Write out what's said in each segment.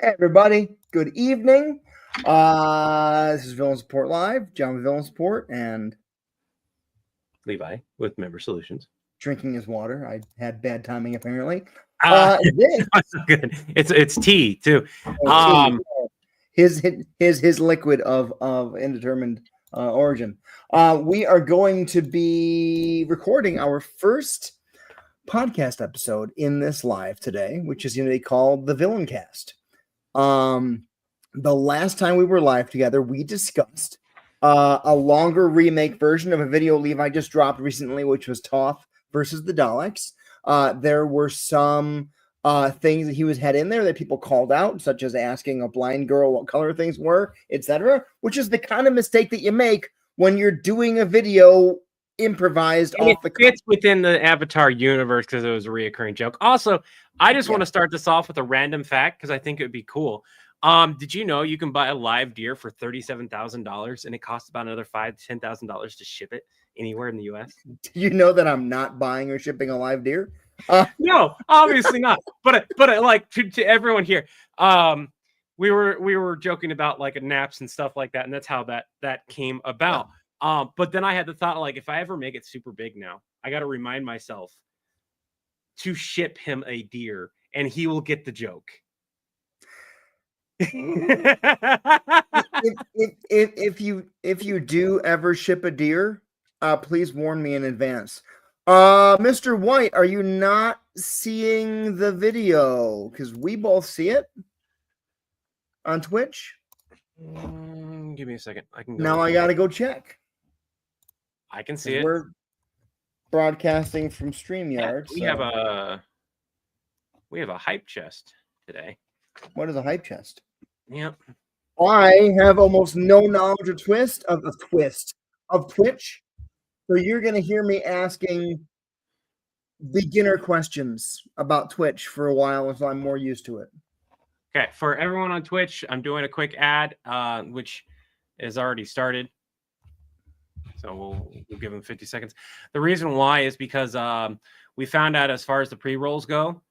Everybody, good evening. This is Villain Support Live. John with Villain Support and Levi with Member Solutions. Drinking his water. I had bad timing apparently. This good. It's tea too. His liquid of indeterminate origin. We are going to be recording our first podcast episode in this live today, which is going to be called the Villaincast. The last time we were live together, we discussed a longer remake version of a video Levi just dropped recently, which was Toph versus the Daleks. There were some things that he had in there that people called out, such as asking a blind girl what color things were, etc., which is the kind of mistake that you make when you're doing a video improvised and off the cuff. It's within the Avatar universe because it was a reoccurring joke. Also, I just want to start this off with a random fact because I think it would be cool. Did you know you can buy a live deer for $37,000 and it costs about another $5,000 to $10,000 to ship it anywhere in the U.S.? Do you know that I'm not buying or shipping a live deer? No, obviously not. But like to everyone here, we were joking about like naps and stuff like that, and that's how that came about. But then I had the thought, like, if I ever make it super big now, I got to remind myself to ship him a deer, and he will get the joke. if you do ever ship a deer, please warn me in advance. Mr. White, are you not seeing the video? Because we both see it on Twitch. Give me a second. I can go. Now I gotta go check. I can see it. We're broadcasting from StreamYard. Yeah, we have a hype chest today. What is a hype chest? Yep. I have almost no knowledge of Twitch. So you're going to hear me asking beginner questions about Twitch for a while until I'm more used to it. Okay, for everyone on Twitch, I'm doing a quick ad, which is already started. So we'll give them 50 seconds. The reason why is because we found out as far as the pre-rolls go,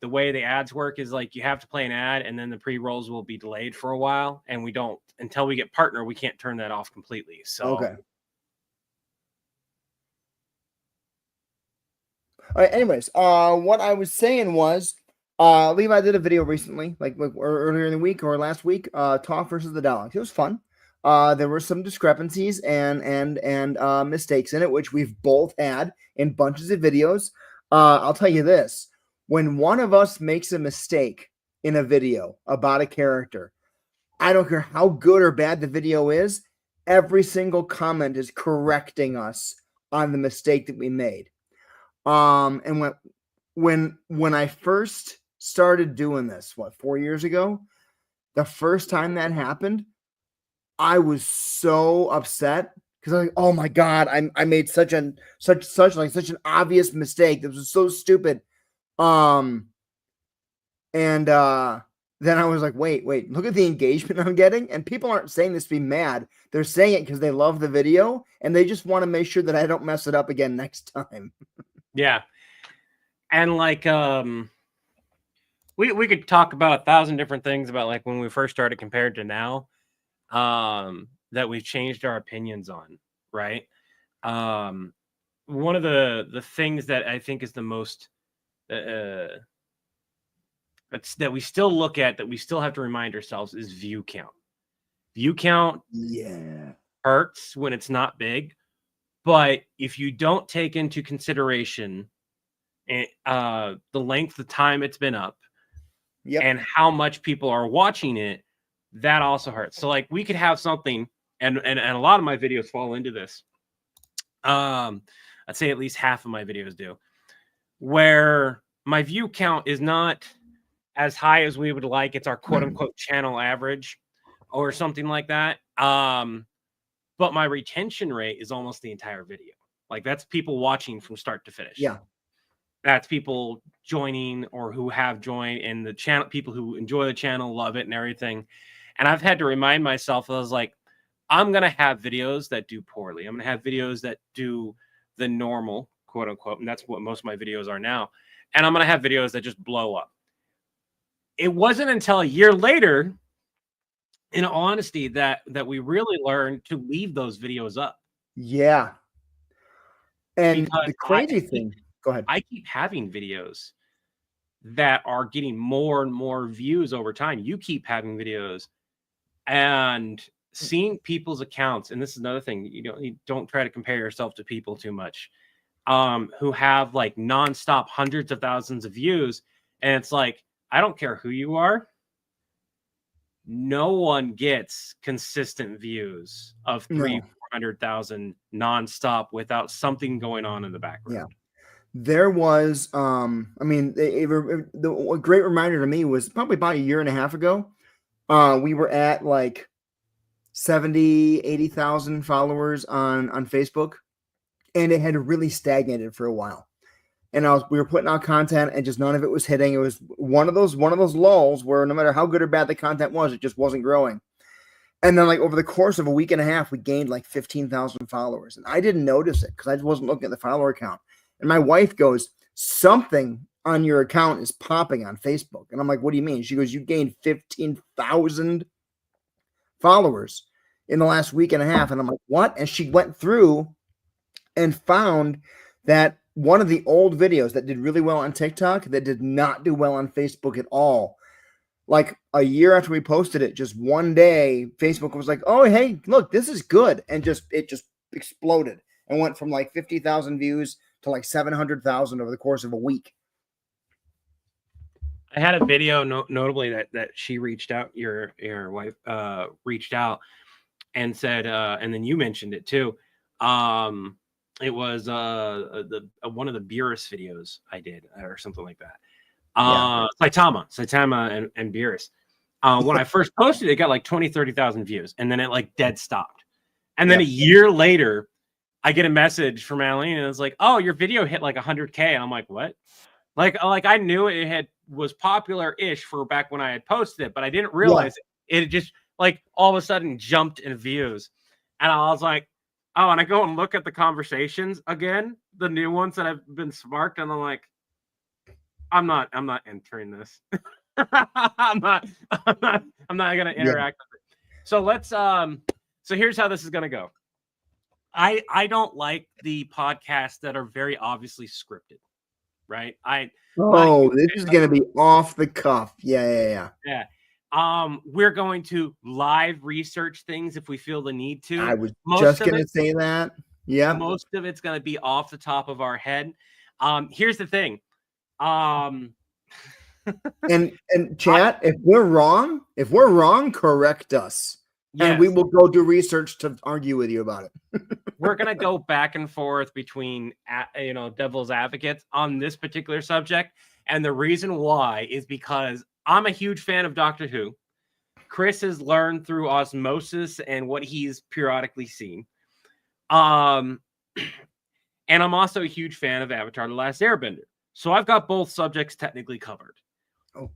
the way the ads work is like you have to play an ad and then the pre-rolls will be delayed for a while. And we don't, until we get partner, we can't turn that off completely. So okay. All right, anyways, what I was saying was, Levi did a video recently, like earlier in the week or last week, Toph versus the Daleks. It was fun. There were some discrepancies and mistakes in it, which we've both had in bunches of videos. I'll tell you this. When one of us makes a mistake in a video about a character, I don't care how good or bad the video is, every single comment is correcting us on the mistake that we made. And when I first started doing this, 4 years ago, the first time that happened, I was so upset because I was like, oh my God, I made such an obvious mistake. This was so stupid. And then I was like, wait, look at the engagement I'm getting. And people aren't saying this to be mad. They're saying it because they love the video and they just want to make sure that I don't mess it up again next time. Yeah. And like, we could talk about 1,000 different things about like when we first started compared to now, that we've changed our opinions on. Right. One of the things that I think is the most, that we still look at, that we still have to remind ourselves is view count. View count hurts when it's not big, but if you don't take into consideration the length of time it's been up and how much people are watching it, that also hurts. So like we could have something, and a lot of my videos fall into this. I'd say at least half of my videos do, where my view count is not as high as we would like. It's our quote unquote channel average or something like that. But my retention rate is almost the entire video. Like that's people watching from start to finish. Yeah. That's people joining or who have joined, and the channel, people who enjoy the channel, love it and everything. And I've had to remind myself, I was like, I'm going to have videos that do poorly. I'm going to have videos that do the normal, quote unquote. And that's what most of my videos are now. And I'm going to have videos that just blow up. it wasn't until a year later, in all honesty, that we really learned to leave those videos up. Yeah. And Because the crazy thing, go ahead. I keep having videos that are getting more and more views over time. You keep having videos, and seeing people's accounts, and this is another thing, you don't try to compare yourself to people too much, who have like nonstop hundreds of thousands of views, and it's like, I don't care who you are, no one gets consistent views of 300,000 nonstop without something going on in the background. Yeah. There was, I mean, the great reminder to me was probably about a year and a half ago. We were at like 80,000 followers on Facebook, and it had really stagnated for a while. And we were putting out content, and just none of it was hitting. It was one of those lulls where no matter how good or bad the content was, it just wasn't growing. And then, like, over the course of a week and a half, we gained like 15,000 followers, and I didn't notice it because I just wasn't looking at the follower count. And my wife goes, "Something on your account is popping on Facebook." And I'm like, "What do you mean?" She goes, "You gained 15,000 followers in the last week and a half." And I'm like, "What?" And she went through and found that one of the old videos that did really well on TikTok that did not do well on Facebook at all. Like a year after we posted it, just one day, Facebook was like, "Oh, hey, look, this is good." And it just exploded and went from like 50,000 views to like 700,000 over the course of a week. I had a video notably that she reached out, your wife reached out and said, and then you mentioned it too. It was one of the Beerus videos I did or something like that. Saitama and Beerus. When I first posted it got like 30,000 views, and then it like dead stopped. And then a year later, I get a message from Aline, and it's like, "Oh, your video hit like 100K." And I'm like, "What?" Like I knew it was popular-ish for back when I had posted it, but I didn't realize it just like all of a sudden jumped in views. And I was like, oh, and I go and look at the conversations again, the new ones that have been sparked, and I'm like, I'm not entering this. I'm not gonna interact with it. So let's so here's how this is gonna go. I don't like the podcasts that are very obviously scripted, right? This is gonna be off the cuff. Yeah. We're going to live research things if we feel the need to. I was just gonna say that. Yeah. Most of it's gonna be off the top of our head. Here's the thing. And chat, if we're wrong, correct us. Yes. And we will go do research to argue with you about it. We're going to go back and forth between, devil's advocates on this particular subject. And the reason why is because I'm a huge fan of Doctor Who. Chris has learned through osmosis and what he's periodically seen. And I'm also a huge fan of Avatar: The Last Airbender. So I've got both subjects technically covered. Oh.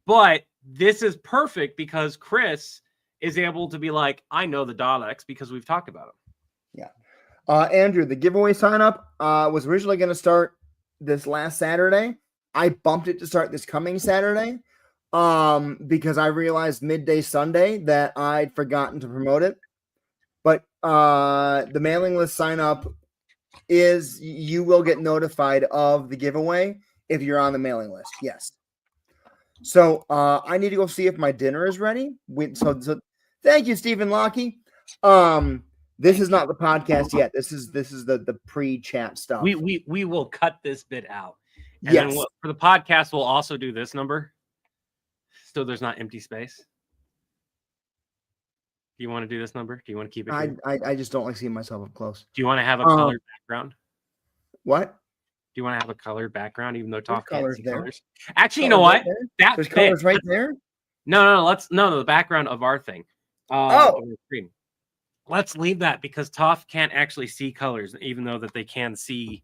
But this is perfect because Chris is able to be like, I know the Daleks because we've talked about them. Yeah. Andrew, the giveaway sign up was originally going to start this last Saturday. I bumped it to start this coming Saturday because I realized midday Sunday that I'd forgotten to promote it. But the mailing list sign up is you will get notified of the giveaway if you're on the mailing list. Yes. So I need to go see if my dinner is ready. So thank you, Stephen Lockie. This is not the podcast yet. This is the pre-chat stuff. We will cut this bit out. And yes. Then for the podcast, we'll also do this number, so there's not empty space. Do you want to do this number? Do you want to keep it? I just don't like seeing myself up close. Do you want to have a colored background? What? Do you want to have a colored background, even though Toph can't see there. colors? Actually, you know what? Right there's colors right there. No. The background of our thing. Of the screen. Let's leave that because Toph can't actually see colors, even though that they can see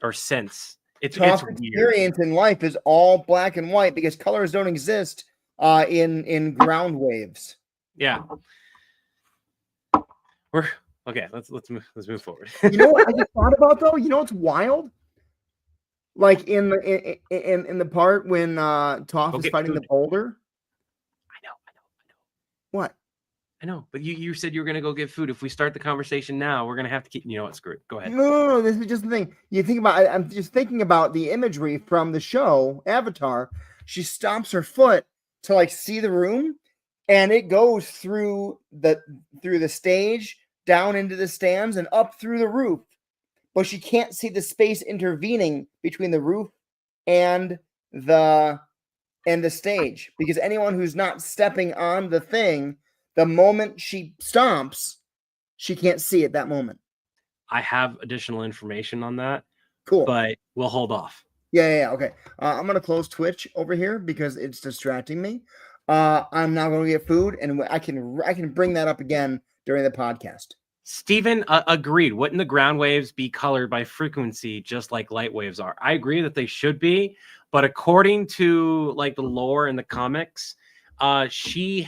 or sense. It's experience in life is all black and white because colors don't exist in ground waves. Yeah. We're okay. Let's move forward. You know what I just thought about though? You know what's wild? Like in the part when Toph Go is get fighting the food. boulder. I know. What? I know, but you said you were gonna go get food. If we start the conversation now, we're gonna have to keep. You know what? Screw it. Go ahead. No. This is just the thing. You think about. I'm just thinking about the imagery from the show Avatar. She stomps her foot to like see the room, and it goes through the stage, down into the stands, and up through the roof. But she can't see the space intervening between the roof and the stage, because anyone who's not stepping on the thing, the moment she stomps, she can't see at that moment. I have additional information on that, Cool. but we'll hold off. Yeah. Okay. I'm gonna close Twitch over here because it's distracting me. I'm now going to get food, and I can bring that up again during the podcast. Stephen agreed. Wouldn't the ground waves be colored by frequency just like light waves are? I agree that they should be, but according to like the lore in the comics, she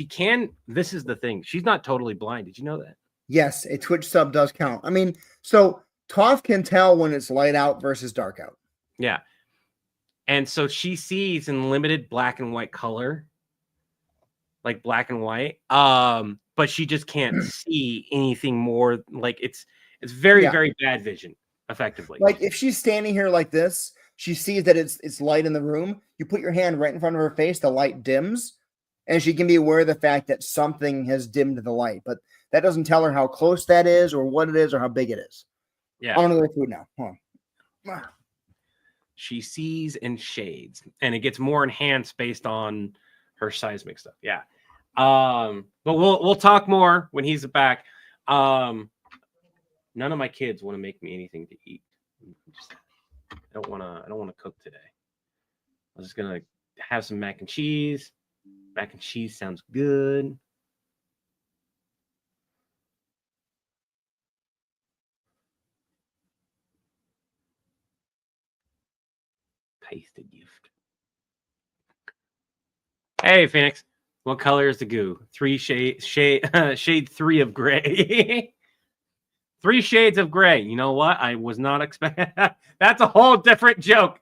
can. This is the thing. She's not totally blind. Did you know that? Yes, a Twitch sub does count. I mean, so Toph can tell when it's light out versus dark out. Yeah. And so she sees in limited black and white color, like black and white. But she just can't see anything more. Like it's very, very bad vision, effectively. Like if she's standing here like this, she sees that it's light in the room. You put your hand right in front of her face, the light dims, and she can be aware of the fact that something has dimmed the light. But that doesn't tell her how close that is, or what it is, or how big it is. Yeah. I want to go to food now. Hold on. She sees in shades, and it gets more enhanced based on her seismic stuff. Yeah. But we'll talk more when he's back. None of my kids want to make me anything to eat. I don't want to cook today. I'm just gonna have some mac and cheese. Mac and cheese sounds good. Tasted gift. Hey, Phoenix. What color is the goo? Shade 3 of gray. 3 shades of gray. You know what? I was not expecting. That's a whole different joke.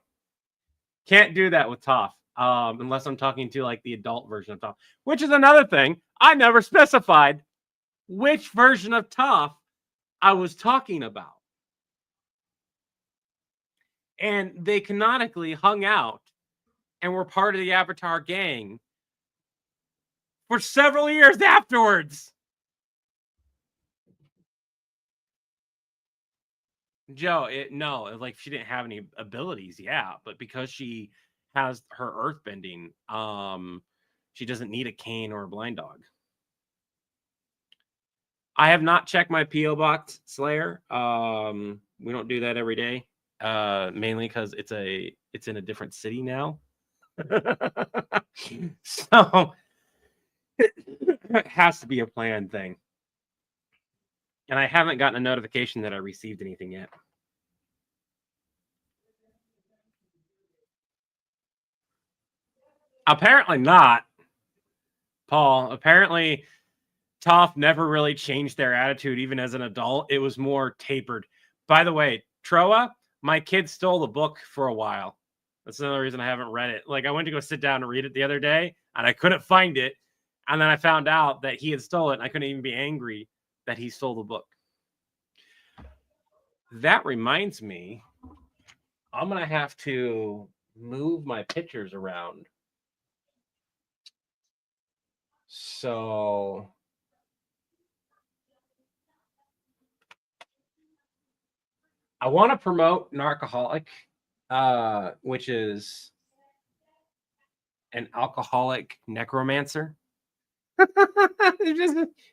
Can't do that with Toph. Unless I'm talking to like the adult version of Toph, which is another thing. I never specified which version of Toph I was talking about. And they canonically hung out and were part of the Avatar gang for several years afterwards. Joe, like she didn't have any abilities, yeah, but because she has her earth bending, she doesn't need a cane or a blind dog. I have not checked my PO box, Slayer. We don't do that every day, mainly because it's in a different city now. So it has to be a planned thing. And I haven't gotten a notification that I received anything yet. Apparently not, Paul. Apparently, Toph never really changed their attitude, even as an adult. It was more tapered. By the way, Troa, my kid stole the book for a while. That's another reason I haven't read it. Like, I went to go sit down and read it the other day, and I couldn't find it. And then I found out that he had stolen it, and I couldn't even be angry that he stole the book. That reminds me, I'm going to have to move my pictures around. So I want to promote Narcoholic, which is an alcoholic necromancer.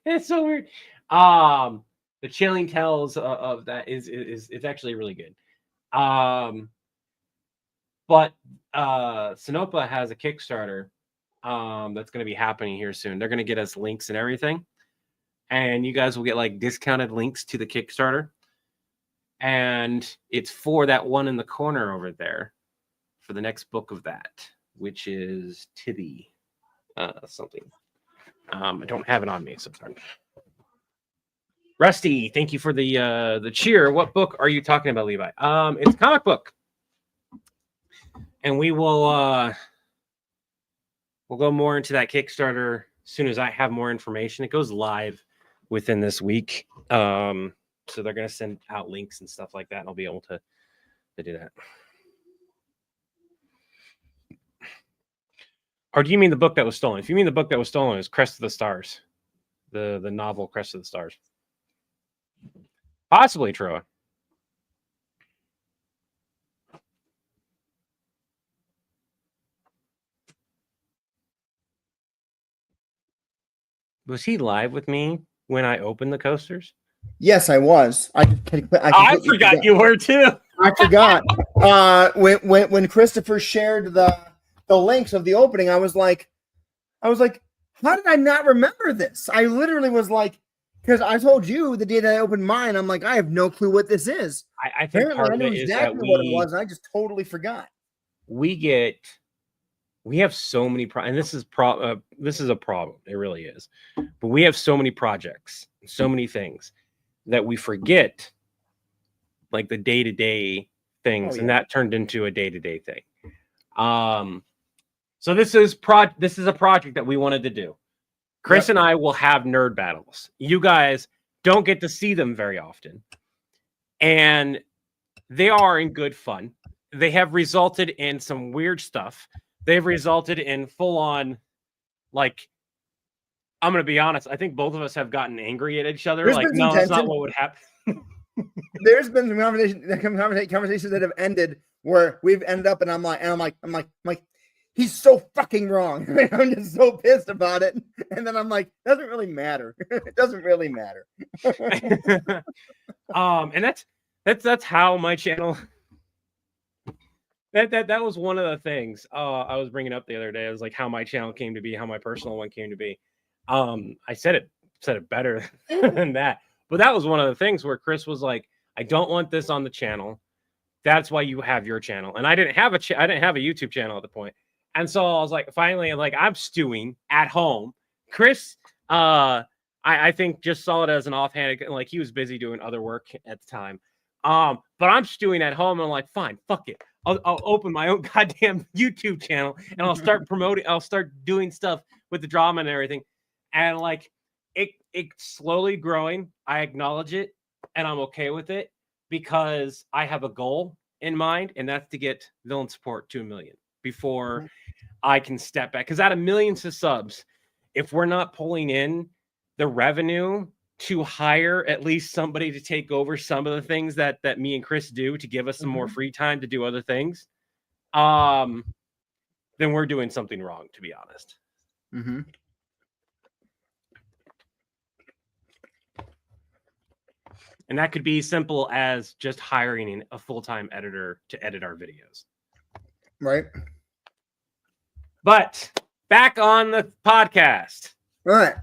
It's so weird. The chilling tales of that is it's actually really good. But Sinopa has a Kickstarter that's going to be happening here soon. They're going to get us links and everything, and you guys will get like discounted links to the Kickstarter. And it's for that one in the corner over there for the next book of that, which is Tibby something. I don't have it on me, so sorry. Rusty, thank you for the cheer. What book are you talking about, Levi? It's a comic book. And we will we'll go more into that Kickstarter as soon as I have more information. It goes live within this week. So they're going to send out links and stuff like that, and I'll be able to do that. Or do you mean the book that was stolen? If you mean the book that was stolen, is Crest of the Stars, the novel Crest of the Stars. Possibly, Troa. Was he live with me when I opened the coasters? Yes, I was. I forgot you were too. I forgot. When Christopher shared the links of the opening, I was like, how did I not remember this? I literally was like, because I told you the day that I opened mine, I'm like, I have no clue what this is. I think part of it is that what it was, and I just totally forgot. We have so many and this is a problem. It really is. But we have so many projects, so many things that we forget, like the day-to-day things, and that turned into a day-to-day thing. So this is a project that we wanted to do. Chris and I will have nerd battles. You guys don't get to see them very often, and they are in good fun. They have resulted in some weird stuff. They've resulted in full-on, like, I'm going to be honest, I think both of us have gotten angry at each other. There's like, no, that's not what would happen. There's been some conversations that have ended where we've ended up, and I'm like, he's so fucking wrong. I'm just so pissed about it. And then I'm like, doesn't really matter. It doesn't really matter. And that's how my channel. That was one of the things I was bringing up the other day. I was like, how my channel came to be, how my personal one came to be. I said it better than that, but that was one of the things where Chris was like, I don't want this on the channel. That's why you have your channel. And I didn't have a YouTube channel at the point. And so I was like, finally, like, I'm stewing at home. Chris, I think just saw it as an offhand, like he was busy doing other work at the time. But I'm stewing at home, and I'm like, fine, fuck it. I'll open my own goddamn YouTube channel, and I'll start promoting. I'll start doing stuff with the drama and everything. And like, it's slowly growing. I acknowledge it, and I'm okay with it because I have a goal in mind, and that's to get villain support to 1 million before I can step back. Because at 1 million subs, if we're not pulling in the revenue to hire at least somebody to take over some of the things that me and Chris do to give us some more free time to do other things, then we're doing something wrong, to be honest. Mm-hmm. And that could be simple as just hiring a full-time editor to edit our videos. Right. But back on the podcast. Right.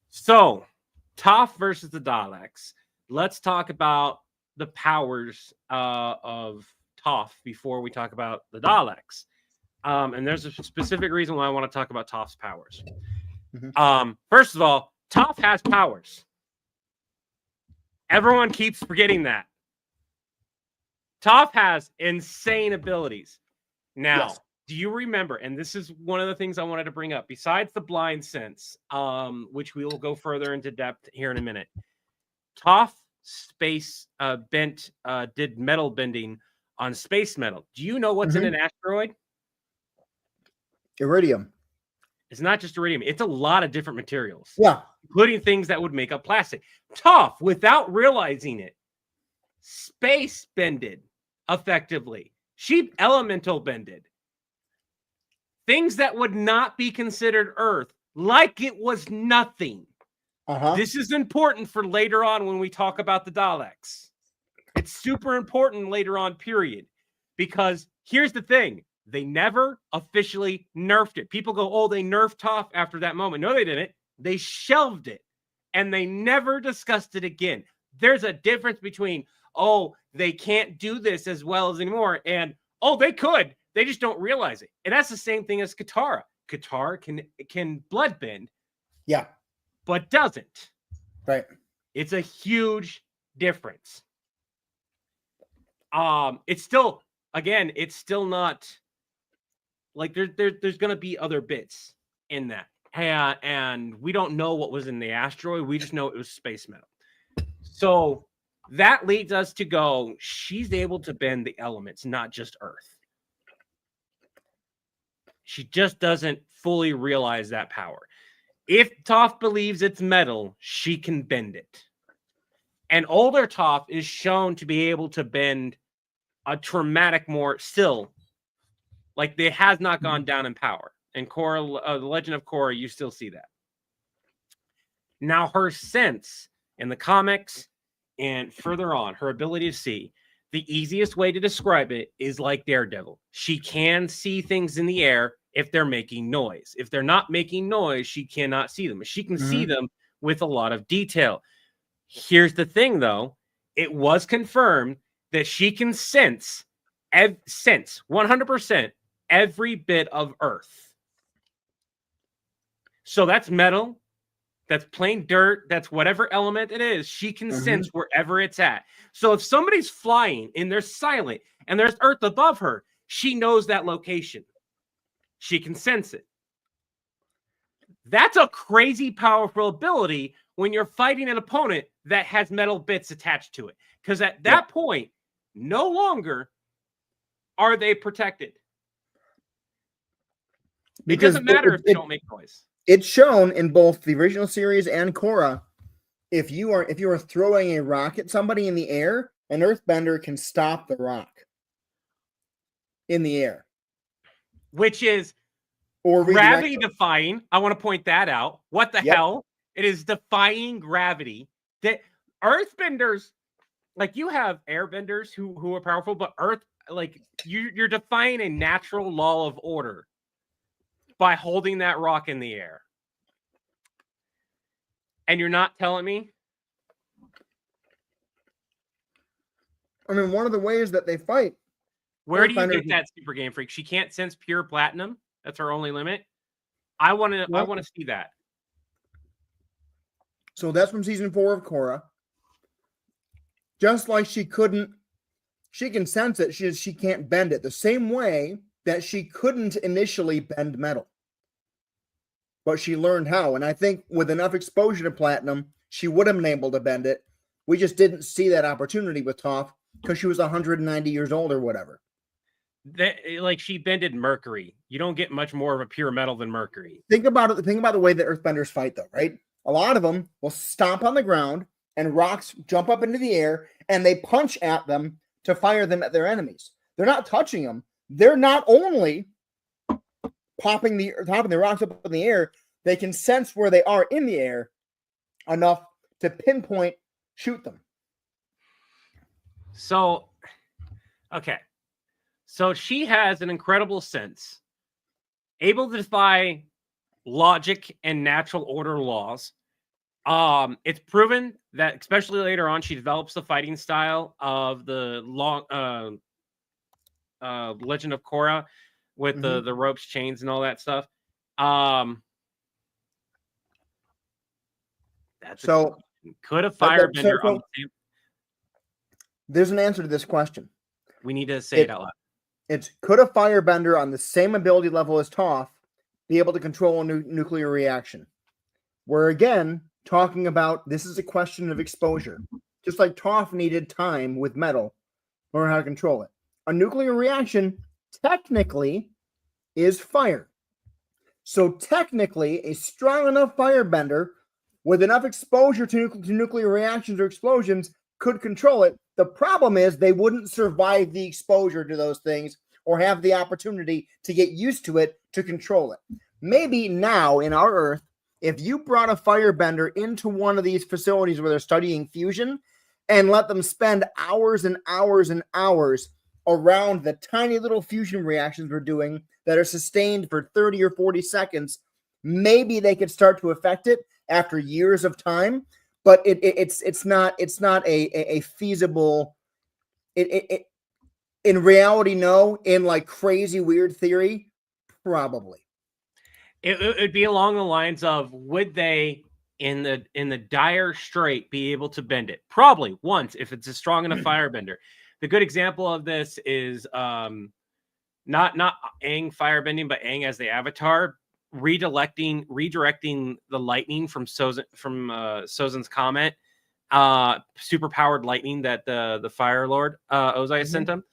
So Toph versus the Daleks. Let's talk about the powers of Toph before we talk about the Daleks. And there's a specific reason why I want to talk about Toph's powers. Mm-hmm. First of all, Toph has powers. Everyone keeps forgetting that. Toph has insane abilities. Now, do you remember, and this is one of the things I wanted to bring up, besides the blind sense, which we will go further into depth here in a minute, Toph did metal bending on space metal. Do you know what's in an asteroid? Iridium. It's not just iridium. It's a lot of different materials. Yeah. Including things that would make up plastic. Toph, without realizing it, space bended effectively. She elemental bended. Things that would not be considered Earth, like it was nothing. This is important for later on when we talk about the Daleks. It's super important later on, period. Because here's the thing. They never officially nerfed it. People go, oh, they nerfed Toph after that moment. No, they didn't. They shelved it. And they never discussed it again. There's a difference between, oh, they can't do this as well as anymore, and, oh, they could. They just don't realize it. And that's the same thing as Katara. Katara can blood bend. Yeah. But doesn't. Right. It's a huge difference. It's still again, it's still not like there's going to be other bits in that. And we don't know what was in the asteroid. We just know it was space metal. So that leads us to go, she's able to bend the elements, not just Earth. She just doesn't fully realize that power. If Toph believes it's metal, she can bend it. And older Toph is shown to be able to bend a traumatic more still. Like, it has not gone down in power. And Korra, the Legend of Korra, you still see that. Now, her sense in the comics and further on, her ability to see, the easiest way to describe it is like Daredevil. She can see things in the air if they're making noise. If they're not making noise, she cannot see them. She can see them with a lot of detail. Here's the thing, though. It was confirmed that she can sense 100% every bit of Earth. So that's metal. That's plain dirt. That's whatever element it is. She can sense wherever it's at. So if somebody's flying and they're silent and there's Earth above her, she knows that location. She can sense it. That's a crazy powerful ability when you're fighting an opponent that has metal bits attached to it. Because at that point, no longer are they protected. Because it doesn't matter if they don't make noise. It's shown in both the original series and Korra. If you are throwing a rock at somebody in the air, an earthbender can stop the rock in the air. Which is gravity defying. I want to point that out. What the hell? It is defying gravity. That earthbenders, like, you have airbenders who are powerful, but you're defying a natural law of order by holding that rock in the air. And you're not telling me? I mean, one of the ways that they fight. Where do you get that, Super Game Freak? She can't sense pure platinum. That's her only limit. I want to see that. So that's from season 4 of Korra. Just like she can sense it. She can't bend it the same way that she couldn't initially bend metal. But she learned how. And I think with enough exposure to platinum, she would have been able to bend it. We just didn't see that opportunity with Toph because she was 190 years old or whatever. She bended mercury. You don't get much more of a pure metal than mercury. Think about it. Think about the way that earthbenders fight, though, right? A lot of them will stomp on the ground and rocks jump up into the air and they punch at them to fire them at their enemies. They're not touching them. They're not only popping the rocks up in the air, they can sense where they are in the air enough to pinpoint, shoot them. So, okay. So she has an incredible sense, able to defy logic and natural order laws. It's proven that, especially later on, she develops the fighting style of the Legend of Korra with the ropes, chains, and all that stuff. Could a firebender on the same... There's an answer to this question. We need to say it out loud. Could a firebender on the same ability level as Toph be able to control a nuclear reaction? We're again talking about, this is a question of exposure. Just like Toph needed time with metal to learn how to control it. A nuclear reaction technically is fire. So technically, a strong enough firebender with enough exposure to nuclear reactions or explosions could control it. The problem is they wouldn't survive the exposure to those things or have the opportunity to get used to it to control it. Maybe now in our Earth, if you brought a firebender into one of these facilities where they're studying fusion and let them spend hours and hours and hours around the tiny little fusion reactions we're doing that are sustained for 30 or 40 seconds, maybe they could start to affect it after years of time. But it's not a feasible. In reality, no. In like crazy weird theory, probably. It would be along the lines of, would they in the dire strait be able to bend it? Probably once if it's a strong enough firebender. the good example of this is not Aang firebending, but Aang as the Avatar redirecting the lightning from Sozin's comet, super powered lightning that the Fire Lord Ozai sent him.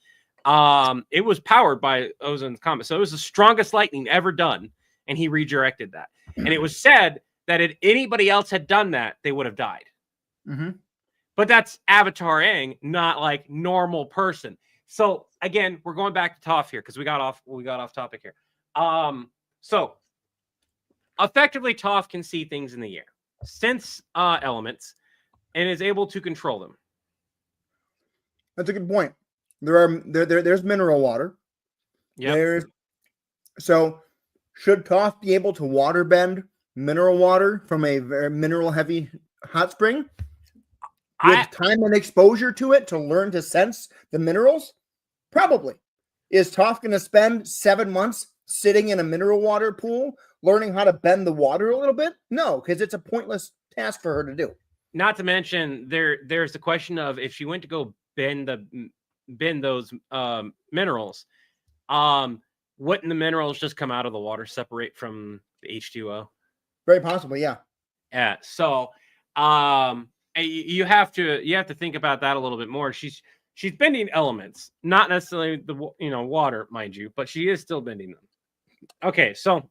It was powered by Ozon's comet, so it was the strongest lightning ever done, and he redirected that. And it was said that if anybody else had done that, they would have died. But that's Avatar Aang, not like normal person. So again, we're going back to Toph here because we got off topic here. So effectively, Toph can see things in the air, sense elements, and is able to control them. That's a good point. There's mineral water. Yeah. So should Toph be able to water bend mineral water from a very mineral heavy hot spring with time and exposure to it to learn to sense the minerals? Probably. Is Toph going to spend 7 months sitting in a mineral water pool learning how to bend the water a little bit? No, because it's a pointless task for her to do. Not to mention there's the question of if she went to go bend those minerals, wouldn't the minerals just come out of the water, separate from the H2O? Very possibly, yeah. Yeah. So you have to think about that a little bit more. She's bending elements, not necessarily the water, mind you, but she is still bending them. Okay, so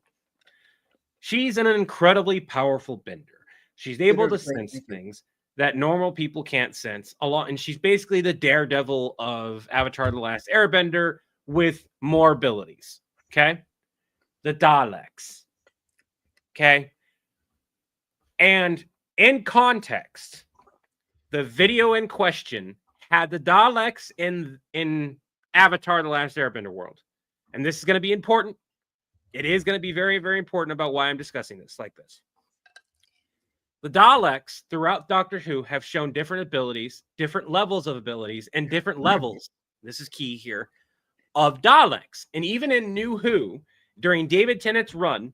she's an incredibly powerful bender. She's able to sense things that normal people can't sense a lot, and she's basically the Daredevil of Avatar: The Last Airbender with more abilities. Okay, the Daleks. Okay, and in context, the video in question had the Daleks in Avatar: The Last Airbender world, and this is going to be important. It is going to be very, very important about why I'm discussing this like this. The Daleks throughout Doctor Who have shown different abilities, different levels of abilities, and different levels. This is key here of Daleks. And even in New Who, during David Tennant's run,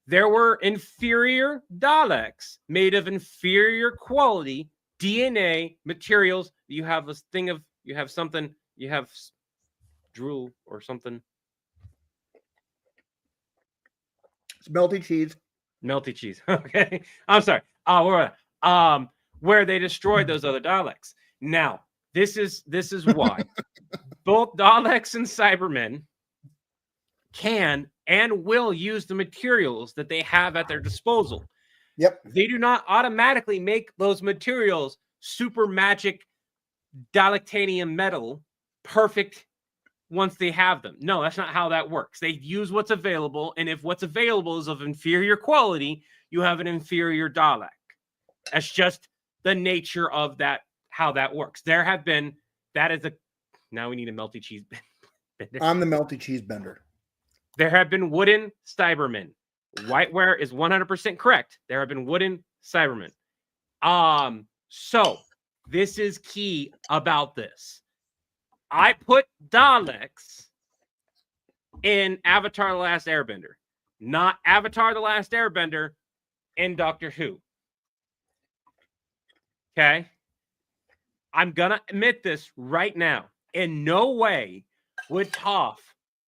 there were inferior Daleks made of inferior quality DNA materials. You have this thing of, you have drool or something. It's melty cheese. Melty cheese. Okay. I'm sorry. Where they destroyed those other Daleks. Now, this is why both Daleks and Cybermen can and will use the materials that they have at their disposal. Yep. They do not automatically make those materials super magic Dalectanium metal perfect once they have them. No, that's not how that works. They use what's available, and if what's available is of inferior quality, you have an inferior Dalek. That's just the nature of that, how that works. There have been, now we need a melty cheese bender. I'm the melty cheese bender. There have been wooden Cybermen. Whiteware is 100% correct. There have been wooden Cybermen. So this is key about this. I put Daleks in Avatar: The Last Airbender, not Avatar: The Last Airbender in Doctor Who. Okay? I'm going to admit this right now. In no way would Toph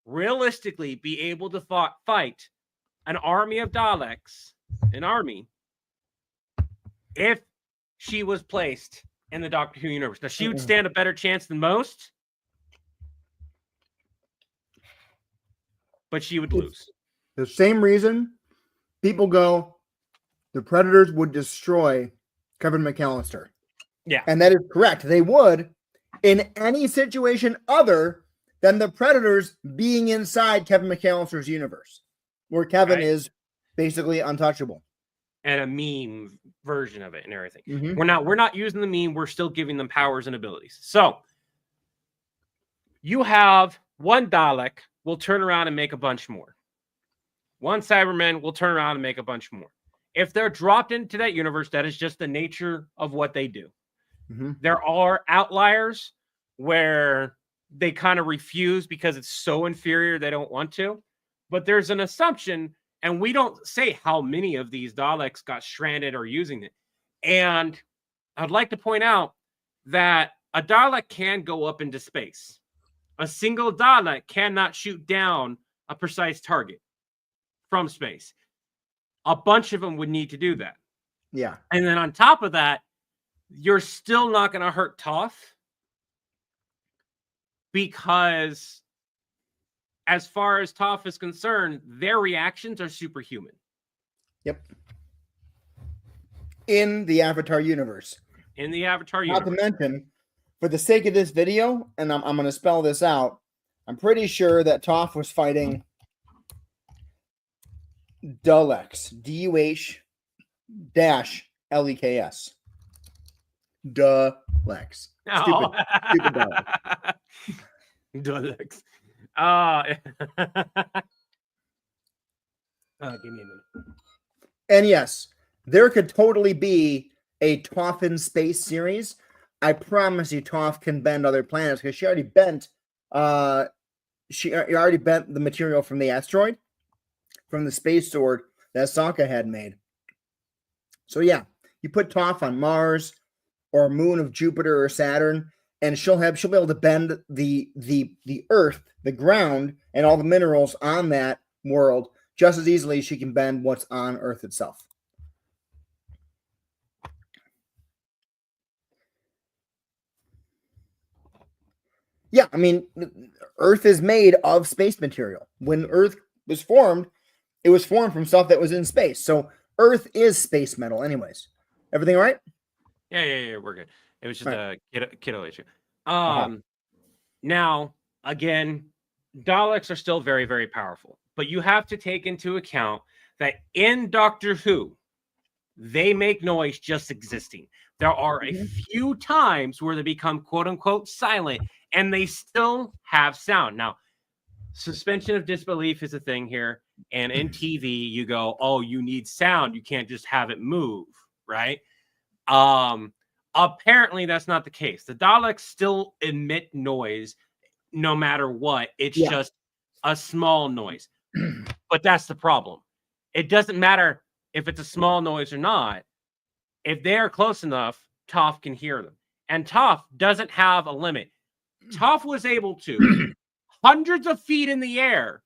realistically be able to fight an army of Daleks, if she was placed in the Doctor Who universe. Now, she would stand a better chance than most, but she would lose. The same reason people go, the Predators would destroy Kevin McAllister. Yeah. And that is correct. They would in any situation other than the Predators being inside Kevin McAllister's universe, where Kevin is basically untouchable. And a meme version of it and everything. Mm-hmm. We're not using the meme. We're still giving them powers and abilities. So you have one Dalek will turn around and make a bunch more. One Cyberman will turn around and make a bunch more. If they're dropped into that universe, that is just the nature of what they do. Mm-hmm. There are outliers where they kind of refuse because it's so inferior they don't want to. But there's an assumption, and we don't say how many of these Daleks got stranded or using it. And I'd like to point out that A Dalek can go up into space. A single Dalek cannot shoot down a precise target from space. A bunch of them would need to do that. Yeah. And then on top of that, you're still not going to hurt Toph because as far as Toph is concerned, their reactions are superhuman. Yep. In the Avatar universe. In the Avatar universe. Not to mention, for the sake of this video, and I'm going to spell this out, I'm pretty sure that Toph was fighting Daleks. DUH-LEKS. Daleks. Oh. Stupid Daleks. Daleks. Give me a minute. And yes, there could totally be a Toph in space series. I promise you, Toph can bend other planets because she already bent. She already bent the material from the asteroid, from the space sword that Sokka had made. So yeah, you put Toph on Mars or moon of Jupiter or Saturn, and she'll be able to bend the Earth, the ground, and all the minerals on that world just as easily as she can bend what's on Earth itself. Yeah, I mean, Earth is made of space material. When Earth was formed, it was formed from stuff that was in space. So Earth is space metal anyways. Everything all right? Yeah, we're good. It was just right. a kiddo issue. Now, again, Daleks are still very, very powerful. But you have to take into account that in Doctor Who, they make noise just existing. There are a few times where they become quote-unquote silent, and they still have sound. Now, suspension of disbelief is a thing here. And in TV, you go, oh, you need sound. You can't just have it move, right? Apparently, that's not the case. The Daleks still emit noise no matter what. It's just a small noise. But that's the problem. It doesn't matter if it's a small noise or not. If they are close enough, Toph can hear them. And Toph doesn't have a limit. Toph was able to, hundreds of feet in the air,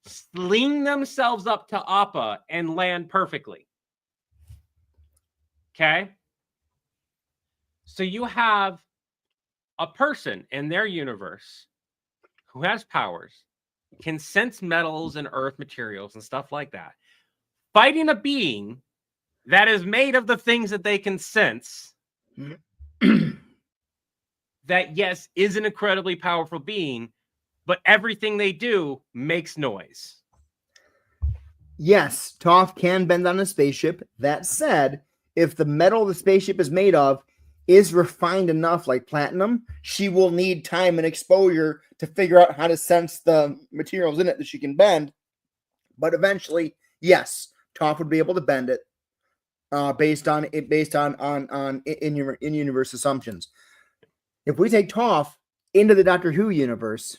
sling themselves up to Appa and land perfectly. Okay? So you have a person in their universe who has powers, can sense metals and earth materials and stuff like that, fighting a being that is made of the things that they can sense, that, yes, is an incredibly powerful being, but everything they do makes noise. Yes, Toph can bend on a spaceship. That said, if the metal the spaceship is made of is refined enough, like platinum, she will need time and exposure to figure out how to sense the materials in it that she can bend. But eventually, yes, Toph would be able to bend it based on in-universe assumptions. If we take Toph into the Doctor Who universe,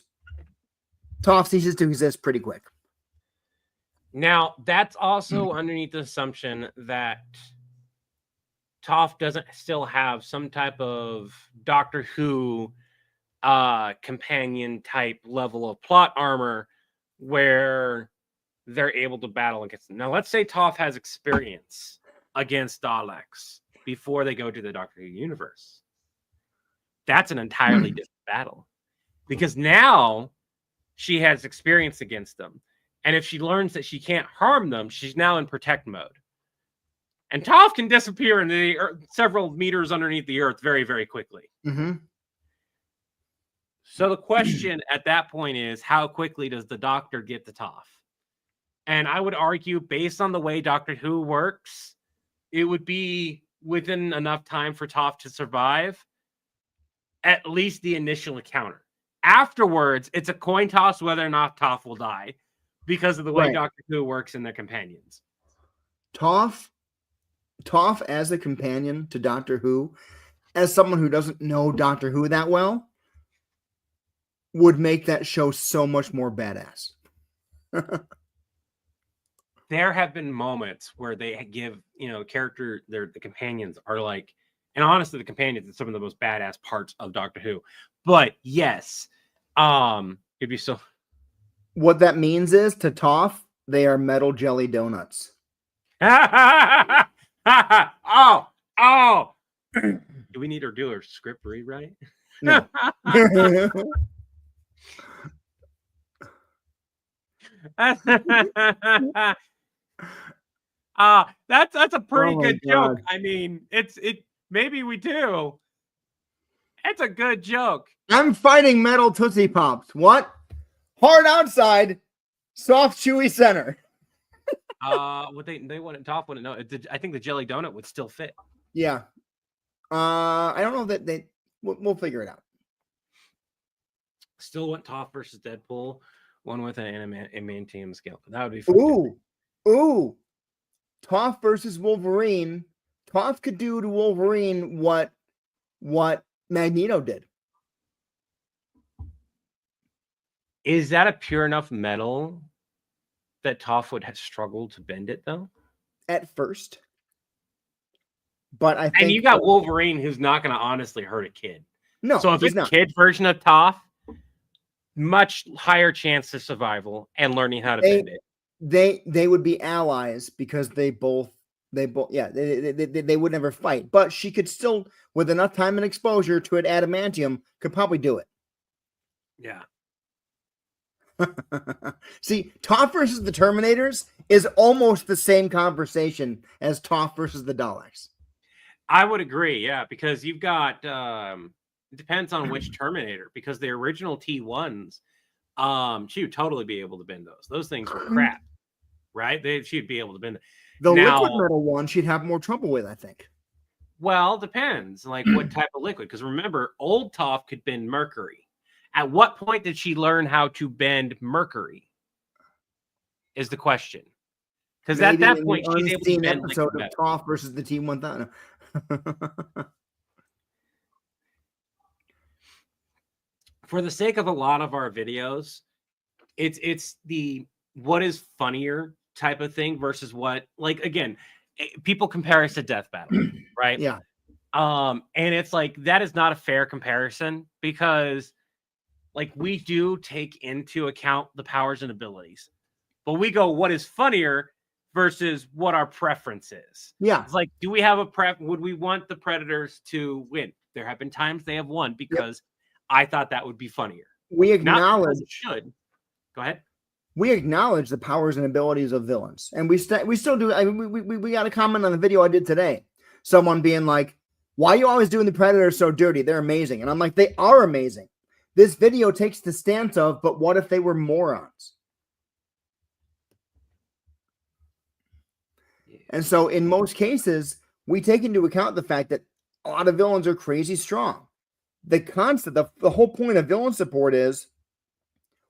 Toph ceases to exist pretty quick. Now, that's also underneath the assumption that Toph doesn't still have some type of Doctor Who companion type level of plot armor where they're able to battle against them. Now, let's say Toph has experience against Daleks before they go to the Doctor Who universe. That's an entirely different battle because now she has experience against them. And if she learns that she can't harm them, she's now in protect mode. And Toph can disappear in the several meters underneath the earth very, very quickly. So the question at that point is, how quickly does the Doctor get to Toph? And I would argue, based on the way Doctor Who works, it would be within enough time for Toph to survive at least the initial encounter. Afterwards, it's a coin toss whether or not Toph will die because of the way Doctor Who works in their companions. Toph as a companion to Doctor Who, as someone who doesn't know Doctor Who that well, would make that show so much more badass. There have been moments where they give, the companions are like And honestly, the companions are some of the most badass parts of Doctor Who. But yes, it'd be so. What that means is to Toph, they are metal jelly donuts. Oh. Do we need to do a script rewrite? No. That's a pretty good joke. God. I mean, maybe we do. It's a good joke. I'm fighting metal Tootsie Pops. What? Hard outside, soft chewy center. What they wouldn't Toph wouldn't know. I think the jelly donut would still fit. Yeah. I don't know that we'll figure it out. Still want Toph versus Deadpool, one with an adamantium scale. That would be fun. Ooh. Toph versus Wolverine. Toph could do to Wolverine what Magneto did. Is that a pure enough metal that Toph would have struggled to bend it though? At first. But I think, and you got Wolverine who's not going to honestly hurt a kid. No, so if it's a kid version of Toph, much higher chance of survival and learning how to bend it. They would be allies because they would never fight. But she could still, with enough time and exposure to an adamantium, could probably do it. Yeah. See, Toph versus the Terminators is almost the same conversation as Toph versus the Daleks. I would agree, yeah, because you've got it depends on which Terminator, because the original T1s, she would totally be able to bend those. Those things were crap, right? She'd be able to bend them. The liquid metal one she'd have more trouble with, I think. Well, depends, like what type of liquid, because remember, old Toph could bend mercury. At what point did she learn how to bend mercury? Is the question. Because at that point, she's able to bend episode of Toph versus the T1000. For the sake of a lot of our videos, it's the what is funnier type of thing versus what, like, again, people compare us to Death Battle, right? Yeah. And it's like that is not a fair comparison, because like we do take into account the powers and abilities, but we go what is funnier versus what our preference is. Yeah. It's like, do we have a would we want the Predators to win? There have been times they have won because I thought that would be funnier. We acknowledge it should. Go ahead. We acknowledge the powers and abilities of villains, and we still do. I mean, we got a comment on the video I did today. Someone being like, "Why are you always doing the Predators so dirty? They're amazing." And I'm like, they are amazing. This video takes the stance of, but what if they were morons? And so in most cases, we take into account the fact that a lot of villains are crazy strong. The concept, the whole point of villain support is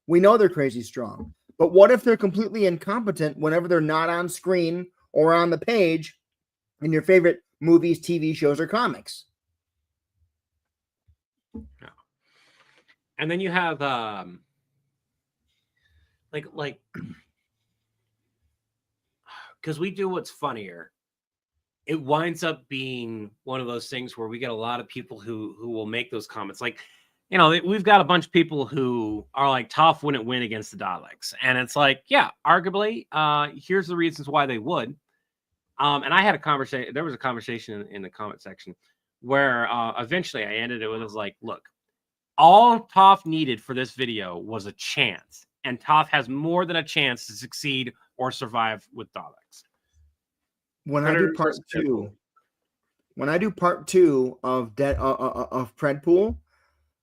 we know they're crazy strong, but what if they're completely incompetent whenever they're not on screen or on the page in your favorite movies, TV shows, or comics? Yeah. And then you have like because we do what's funnier, it winds up being one of those things where we get a lot of people who will make those comments. Like, you know, we've got a bunch of people who are like, Toph wouldn't win against the Daleks. And it's like, yeah, arguably, here's the reasons why they would. And I had a conversation. There was a conversation in the comment section where eventually I ended it with, I was like, look, all Toph needed for this video was a chance. And Toph has more than a chance to succeed or survive with Daleks. When I do part two of Predpool,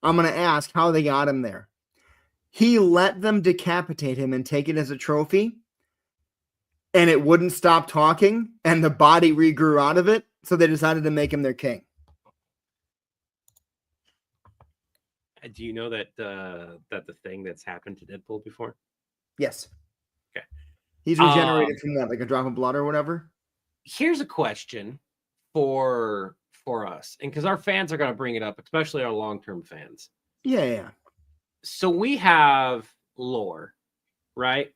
I'm going to ask how they got him there. He let them decapitate him and take it as a trophy, and it wouldn't stop talking, and the body regrew out of it, so they decided to make him their king. Do you know that that the thing that's happened to Deadpool before? Yes. Okay. He's regenerated from what, like a drop of blood or whatever? Here's a question for us, and because our fans are going to bring it up, especially our long-term fans. Yeah. So we have lore, right?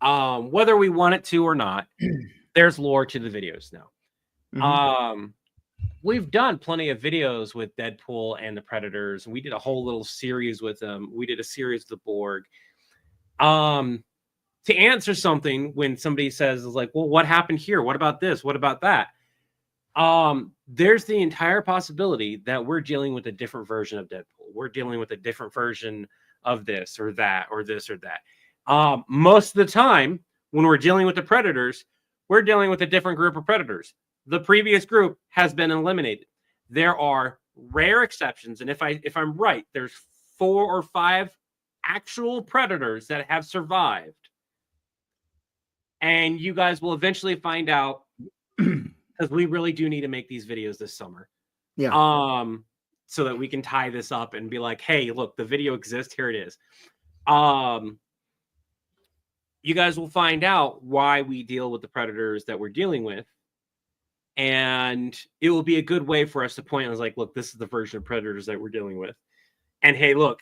Whether we want it to or not, there's lore to the videos now. Mm-hmm. we've done plenty of videos with Deadpool and the Predators. We did a whole little series with them. We did a series with the Borg. To answer something when somebody says, like, well, what happened here? What about this? What about that? There's the entire possibility that we're dealing with a different version of Deadpool. We're dealing with a different version of this or that or this or that. Most of the time, when we're dealing with the Predators, we're dealing with a different group of Predators. The previous group has been eliminated. There are rare exceptions, and if I'm right, there's 4 or 5 actual Predators that have survived. And you guys will eventually find out, because we really do need to make these videos this summer. Yeah. So that we can tie this up and be like, hey, look, the video exists. Here it is. You guys will find out why we deal with the Predators that we're dealing with. And it will be a good way for us to point out, like, look, this is the version of Predators that we're dealing with. And hey, look,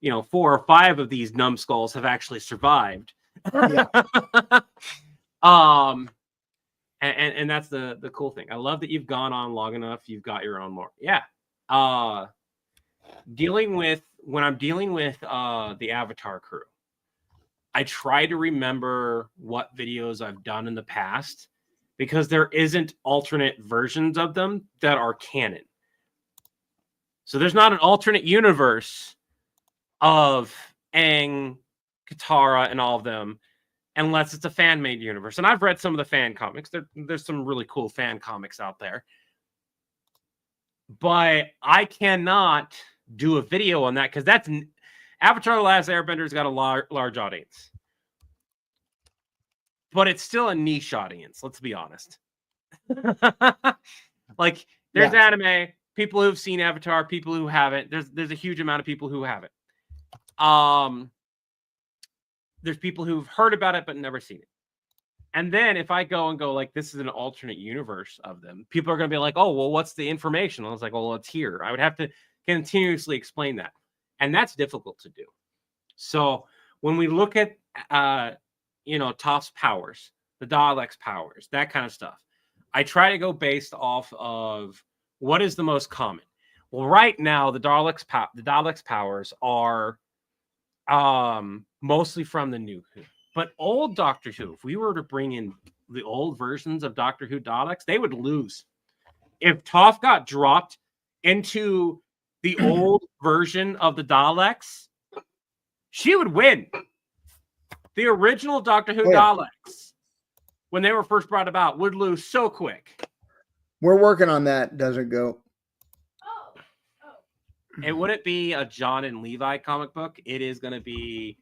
4 or 5 of these numbskulls have actually survived. Yeah. And that's the cool thing. I love that you've gone on long enough. You've got your own lore. Yeah. When I'm dealing with the Avatar crew, I try to remember what videos I've done in the past, because there isn't alternate versions of them that are canon. So there's not an alternate universe of Aang, Katara, and all of them, unless it's a fan-made universe. And I've read some of the fan comics. There's some really cool fan comics out there. But I cannot do a video on that, because that's Avatar: The Last Airbender's got a large audience. But it's still a niche audience, let's be honest. Like, there's anime, people who've seen Avatar, people who haven't. There's a huge amount of people who haven't. There's people who've heard about it but never seen it. And then if I go like, this is an alternate universe of them, people are going to be like, oh, well, what's the information? I was like, well, it's here. I would have to continuously explain that. And that's difficult to do. So when we look at, Toph's powers, the Daleks' powers, that kind of stuff, I try to go based off of what is the most common. Well, right now, the Daleks' powers are mostly from the new Who. But old Doctor Who, if we were to bring in the old versions of Doctor Who Daleks, they would lose. If Toph got dropped into the old version of the Daleks, she would win. The original Doctor Who Daleks, when they were first brought about, would lose so quick. We're working on that, Desert Goat. It wouldn't be a John and Levi comic book. It is going to be,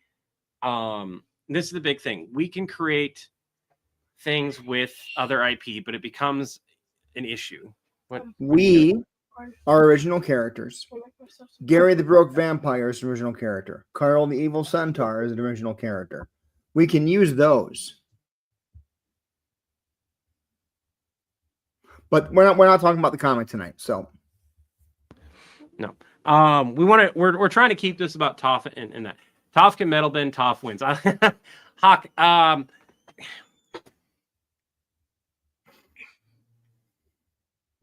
this is the big thing. We can create things with other IP, but it becomes an issue. We are original characters. Gary the Broke Vampire is an original character. Carl the Evil Centaur is an original character. We can use those. But we're not talking about the comic tonight, so. No. We're trying to keep this about Toph and that. Toph can metal bend, Toph wins. Hawk,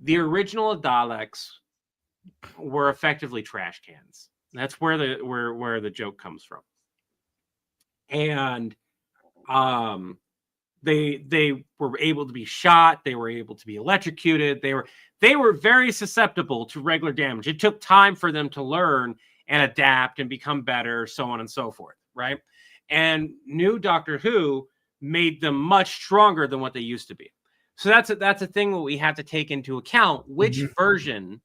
the original Daleks were effectively trash cans. That's where the joke comes from. And they were able to be shot, they were able to be electrocuted, they were very susceptible to regular damage. It took time for them to learn and adapt and become better, so on and so forth, right? And new Doctor Who made them much stronger than what they used to be. So that's a thing that we have to take into account. Which version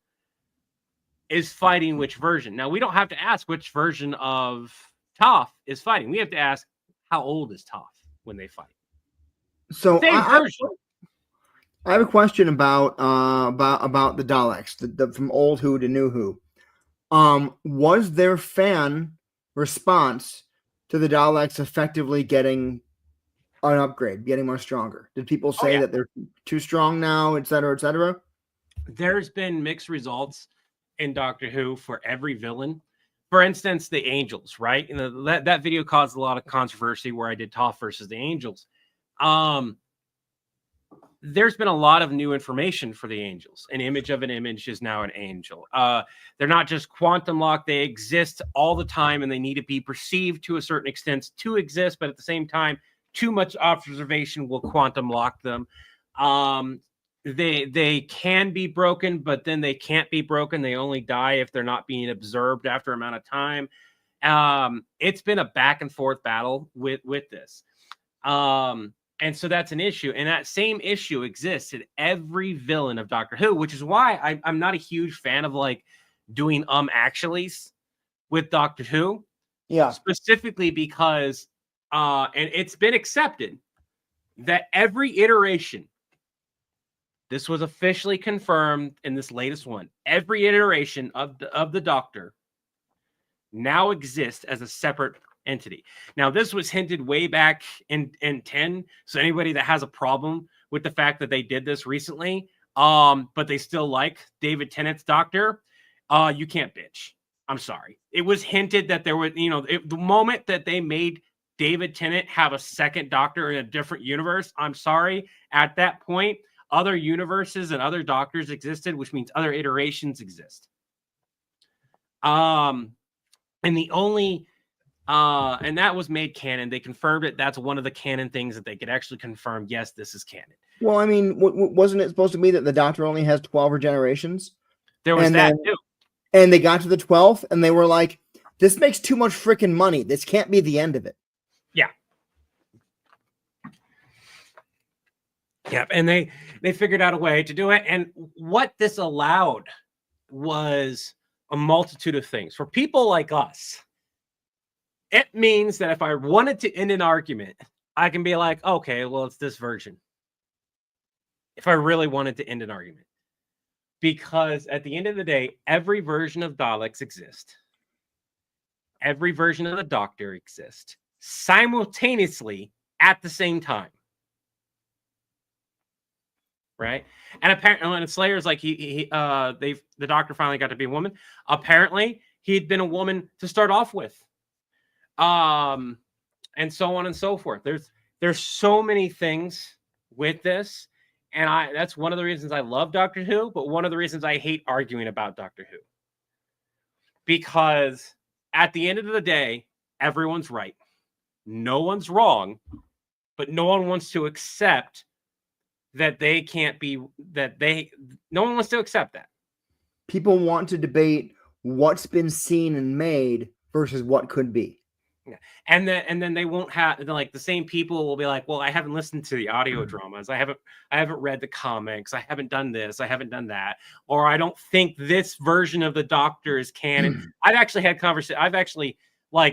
is fighting which version? Now, we don't have to ask which version of Toph is fighting. We have to ask, how old is Toph when they fight? So I have a question about the Daleks, from old Who to new Who. Was their fan response to the Daleks effectively getting an upgrade, getting more stronger? Did people say that they're too strong now, et cetera, et cetera? There's been mixed results in Doctor Who for every villain. For instance, the Angels, right? That video caused a lot of controversy where I did Toph versus the Angels. there's been a lot of new information for the angels. An image of an image is now an angel. They're not just quantum locked. They exist all the time, and they need to be perceived to a certain extent to exist. But at the same time, too much observation will quantum lock them. They can be broken, but then they can't be broken. They only die if they're not being observed after amount of time. It's been a back and forth battle with this. And so that's an issue. And that same issue exists in every villain of Doctor Who, which is why I'm not a huge fan of like doing actuallys with Doctor Who. Yeah. Specifically because and it's been accepted that every iteration, this was officially confirmed in this latest one, every iteration of the Doctor now exists as a separate entity. Now, this was hinted way back in 10. So anybody that has a problem with the fact that they did this recently, but they still like David Tennant's Doctor, you can't bitch. I'm sorry. It was hinted that there was, the moment that they made David Tennant have a second Doctor in a different universe, I'm sorry. At that point, other universes and other Doctors existed, which means other iterations exist. And the only and that was made canon. They confirmed it. That's one of the canon things that they could actually confirm. Yes, this is canon. Well, I mean, wasn't it supposed to be that the Doctor only has 12 regenerations? There was that too. And they got to the 12th, and they were like, "This makes too much freaking money. This can't be the end of it." Yeah. Yep. And they figured out a way to do it. And what this allowed was a multitude of things for people like us. It means that if I wanted to end an argument, I can be like, okay, well, it's this version. If I really wanted to end an argument. Because at the end of the day, every version of Daleks exists. Every version of the Doctor exists simultaneously at the same time. Right? And apparently, when Slayer's like, the Doctor finally got to be a woman. Apparently, he'd been a woman to start off with. And so on and so forth. There's so many things with this, and that's one of the reasons I love Doctor Who, but one of the reasons I hate arguing about Doctor Who. Because at the end of the day, everyone's right. No one's wrong, but no one wants to accept that they can't be no one wants to accept that. People want to debate what's been seen and made versus what could be. And then they won't have, like, the same people will be like, well, I haven't listened to the audio dramas. I haven't read the comics. I haven't done this. I haven't done that. Or I don't think this version of the Doctor is canon. I've actually had conversation. I've actually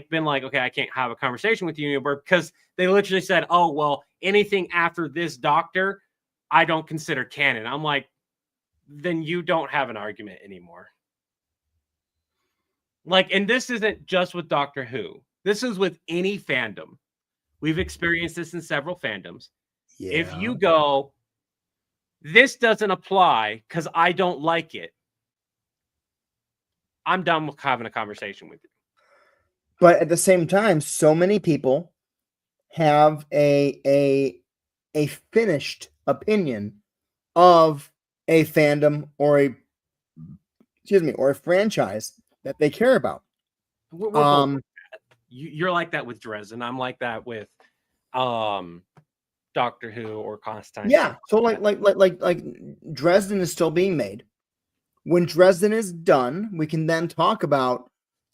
been like, okay, I can't have a conversation with you anymore because they literally said, oh, well, anything after this Doctor, I don't consider canon. I'm like, then you don't have an argument anymore. Like, and this isn't just with Doctor Who. This is with any fandom. We've experienced this in several fandoms. Yeah. If you go, this doesn't apply because I don't like it, I'm done with having a conversation with you. But at the same time, so many people have a finished opinion of a fandom or a franchise that they care about. You're like that with Dresden. I'm like that with Doctor Who or Constantine. Yeah. So like Dresden is still being made. When Dresden is done, we can then talk about,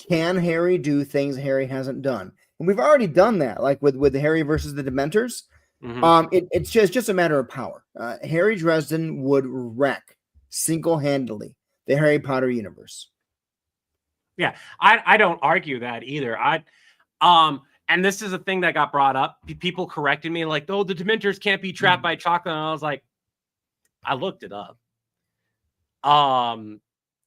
can Harry do things Harry hasn't done? And we've already done that, like with Harry versus the Dementors. Mm-hmm. It's just a matter of power. Harry Dresden would wreck single-handedly the Harry Potter universe. Yeah, I don't argue that either. And this is a thing that got brought up. People corrected me like, oh, the Dementors can't be trapped by chocolate. And I was like, I looked it up.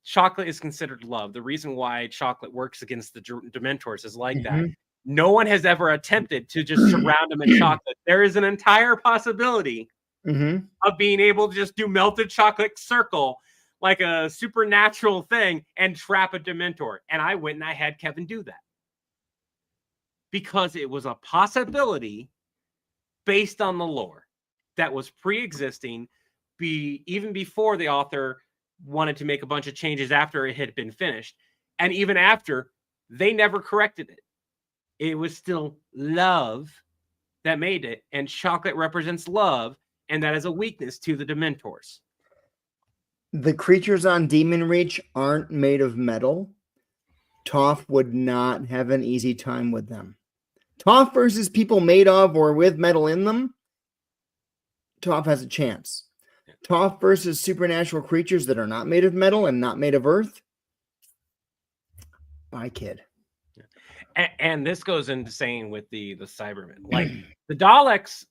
Chocolate is considered love. The reason why chocolate works against the Dementors is like that. No one has ever attempted to just surround them in chocolate. There is an entire possibility of being able to just do melted chocolate circle like a supernatural thing and trap a Dementor. And I went and I had Kevin do that. Because it was a possibility based on the lore. that was pre-existing, even before the author wanted to make a bunch of changes after it had been finished. And even after, they never corrected it. It was still love that made it, and chocolate represents love, and that is a weakness to the Dementors. The creatures on Demon Reach aren't made of metal. Toph would not have an easy time with them. Toph versus people made of or with metal in them, Toph has a chance. Toph versus supernatural creatures that are not made of metal and not made of earth, bye, kid. And this goes into saying with the Cybermen, like the Daleks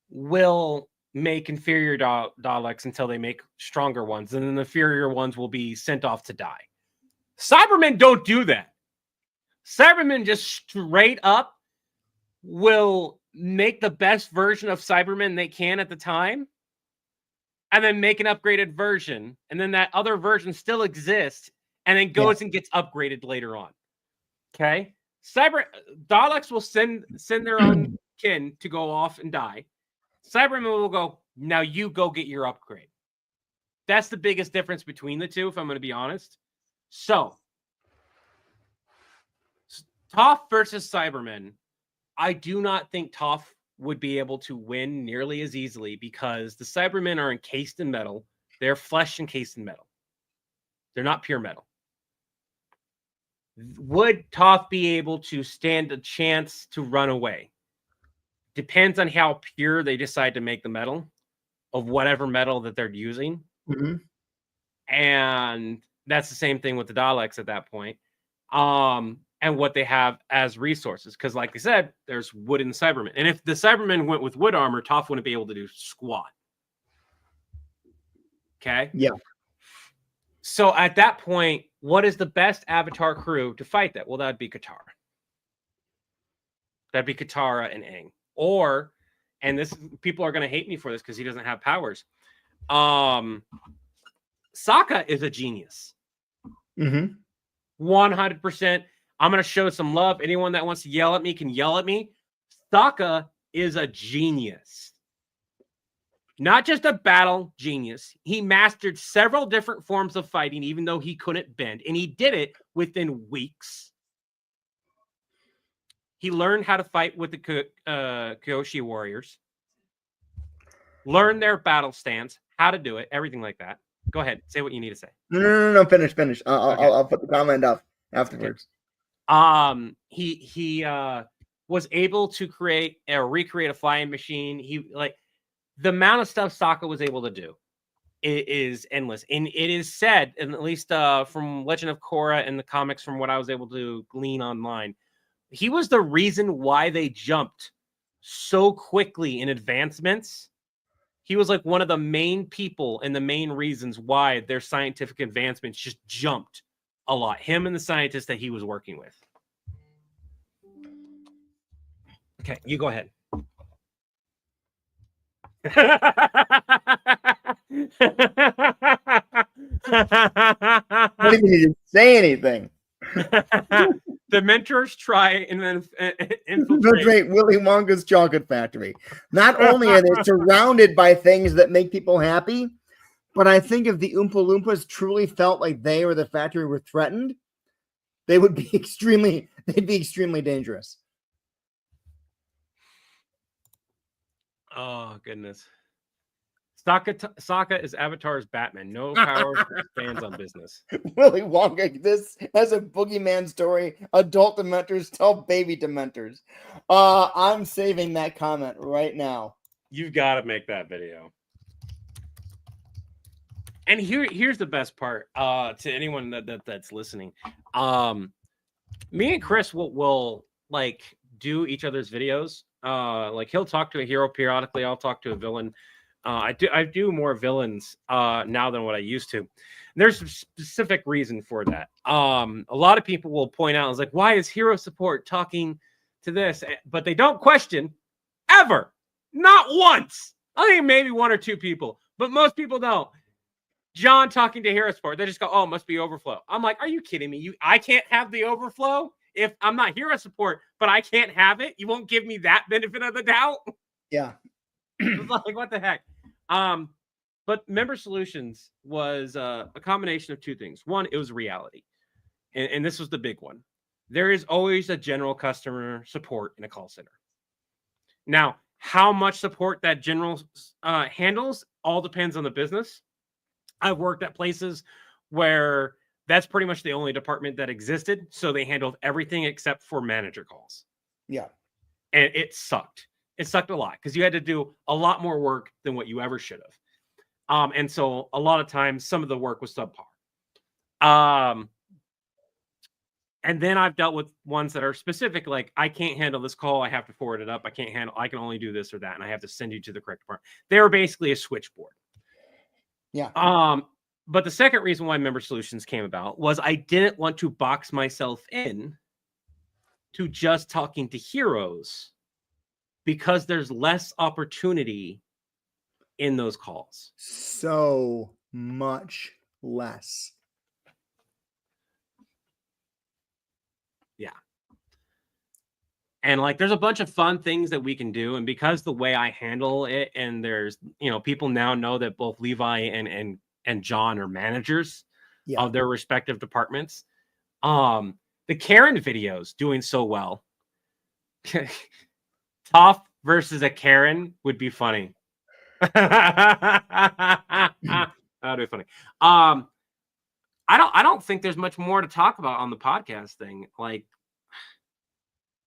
will make inferior Daleks until they make stronger ones, and then the inferior ones will be sent off to die. Cybermen don't do that. Cybermen just straight up will make the best version of Cybermen they can at the time, and then make an upgraded version, and then that other version still exists, and then goes and gets upgraded later on. Okay, Daleks will send their own kin to go off and die. Cybermen will go, now you go get your upgrade. That's the biggest difference between the two, if I'm going to be honest. So, Toph versus Cybermen, I do not think Toph would be able to win nearly as easily because the Cybermen are encased in metal. They're flesh encased in metal. They're not pure metal. Would Toph be able to stand a chance to run away? Depends on how pure they decide to make the metal, of whatever metal that they're using. Mm-hmm. And that's the same thing with the Daleks at that point. And what they have as resources. Because like I said, there's wood in the Cybermen. And if the Cybermen went with wood armor, Toph wouldn't be able to do squat. Okay? Yeah. So at that point, what is the best Avatar crew to fight that? Well, that'd be Katara. That'd be Katara and Aang. Or, and this people are going to hate me for this because he doesn't have powers. Sokka is a genius. 100%. I'm going to show some love. Anyone that wants to yell at me can yell at me. Sokka is a genius. Not just a battle genius. He mastered several different forms of fighting, even though he couldn't bend. And he did it within weeks. He learned how to fight with the Kyoshi warriors. Learn their battle stance, how to do it, everything like that. Go ahead. Say what you need to say. No. Finish. I'll put the comment up afterwards. Okay. He was able to recreate a flying machine. He the amount of stuff Sokka was able to do is endless. And it is said, and at least from Legend of Korra and the comics, from what I was able to glean online, he was the reason why they jumped so quickly in advancements. He was like one of the main people and the main reasons why their scientific advancements just jumped a lot. Him and the scientists that he was working with. Okay, you go ahead. I don't even need to say anything. The mentors try and then infiltrate Willy Wonka's chocolate factory. Not only are they surrounded by things that make people happy, but I think if the Oompa Loompas truly felt like they or the factory were threatened, they would be extremely dangerous. Oh, goodness. Sokka is Avatar's Batman. No powers, stands on business. Willy Wonka, this as a boogeyman story. Adult Dementors tell baby Dementors. I'm saving that comment right now. You've got to make that video. And here's the best part to anyone that's listening. Me and Chris will like do each other's videos. Like he'll talk to a hero periodically. I'll talk to a villain. I do more villains now than what I used to. There's a specific reason for that. A lot of people will point out, I was like, why is hero support talking to this? But they don't question ever. Not once. I think maybe one or two people, but most people don't. John talking to hero support, they just go, oh, it must be overflow. I'm like, are you kidding me? I can't have the overflow if I'm not hero support, but I can't have it. You won't give me that benefit of the doubt. Yeah. was like, what the heck? But Member Solutions was a combination of two things. One, it was reality. And this was the big one. There is always a general customer support in a call center. Now, how much support that general handles all depends on the business. I've worked at places where that's pretty much the only department that existed. So they handled everything except for manager calls. Yeah. And it sucked. It sucked a lot because you had to do a lot more work than what you ever should have. And so a lot of times some of the work was subpar. And then I've dealt with ones that are specific, like I can't handle this call. I have to forward it up. I can only do this or that. And I have to send you to the correct department. They were basically a switchboard. Yeah. But the second reason why Member Solutions came about was I didn't want to box myself in to just talking to heroes because there's less opportunity in those calls. So much less. Yeah. And like, there's a bunch of fun things that we can do. And because the way I handle it, and there's, people now know that both Levi and John are managers of their respective departments. The Karen videos doing so well. Toph versus a Karen would be funny. That would be funny. I don't think there's much more to talk about on the podcast thing. Like,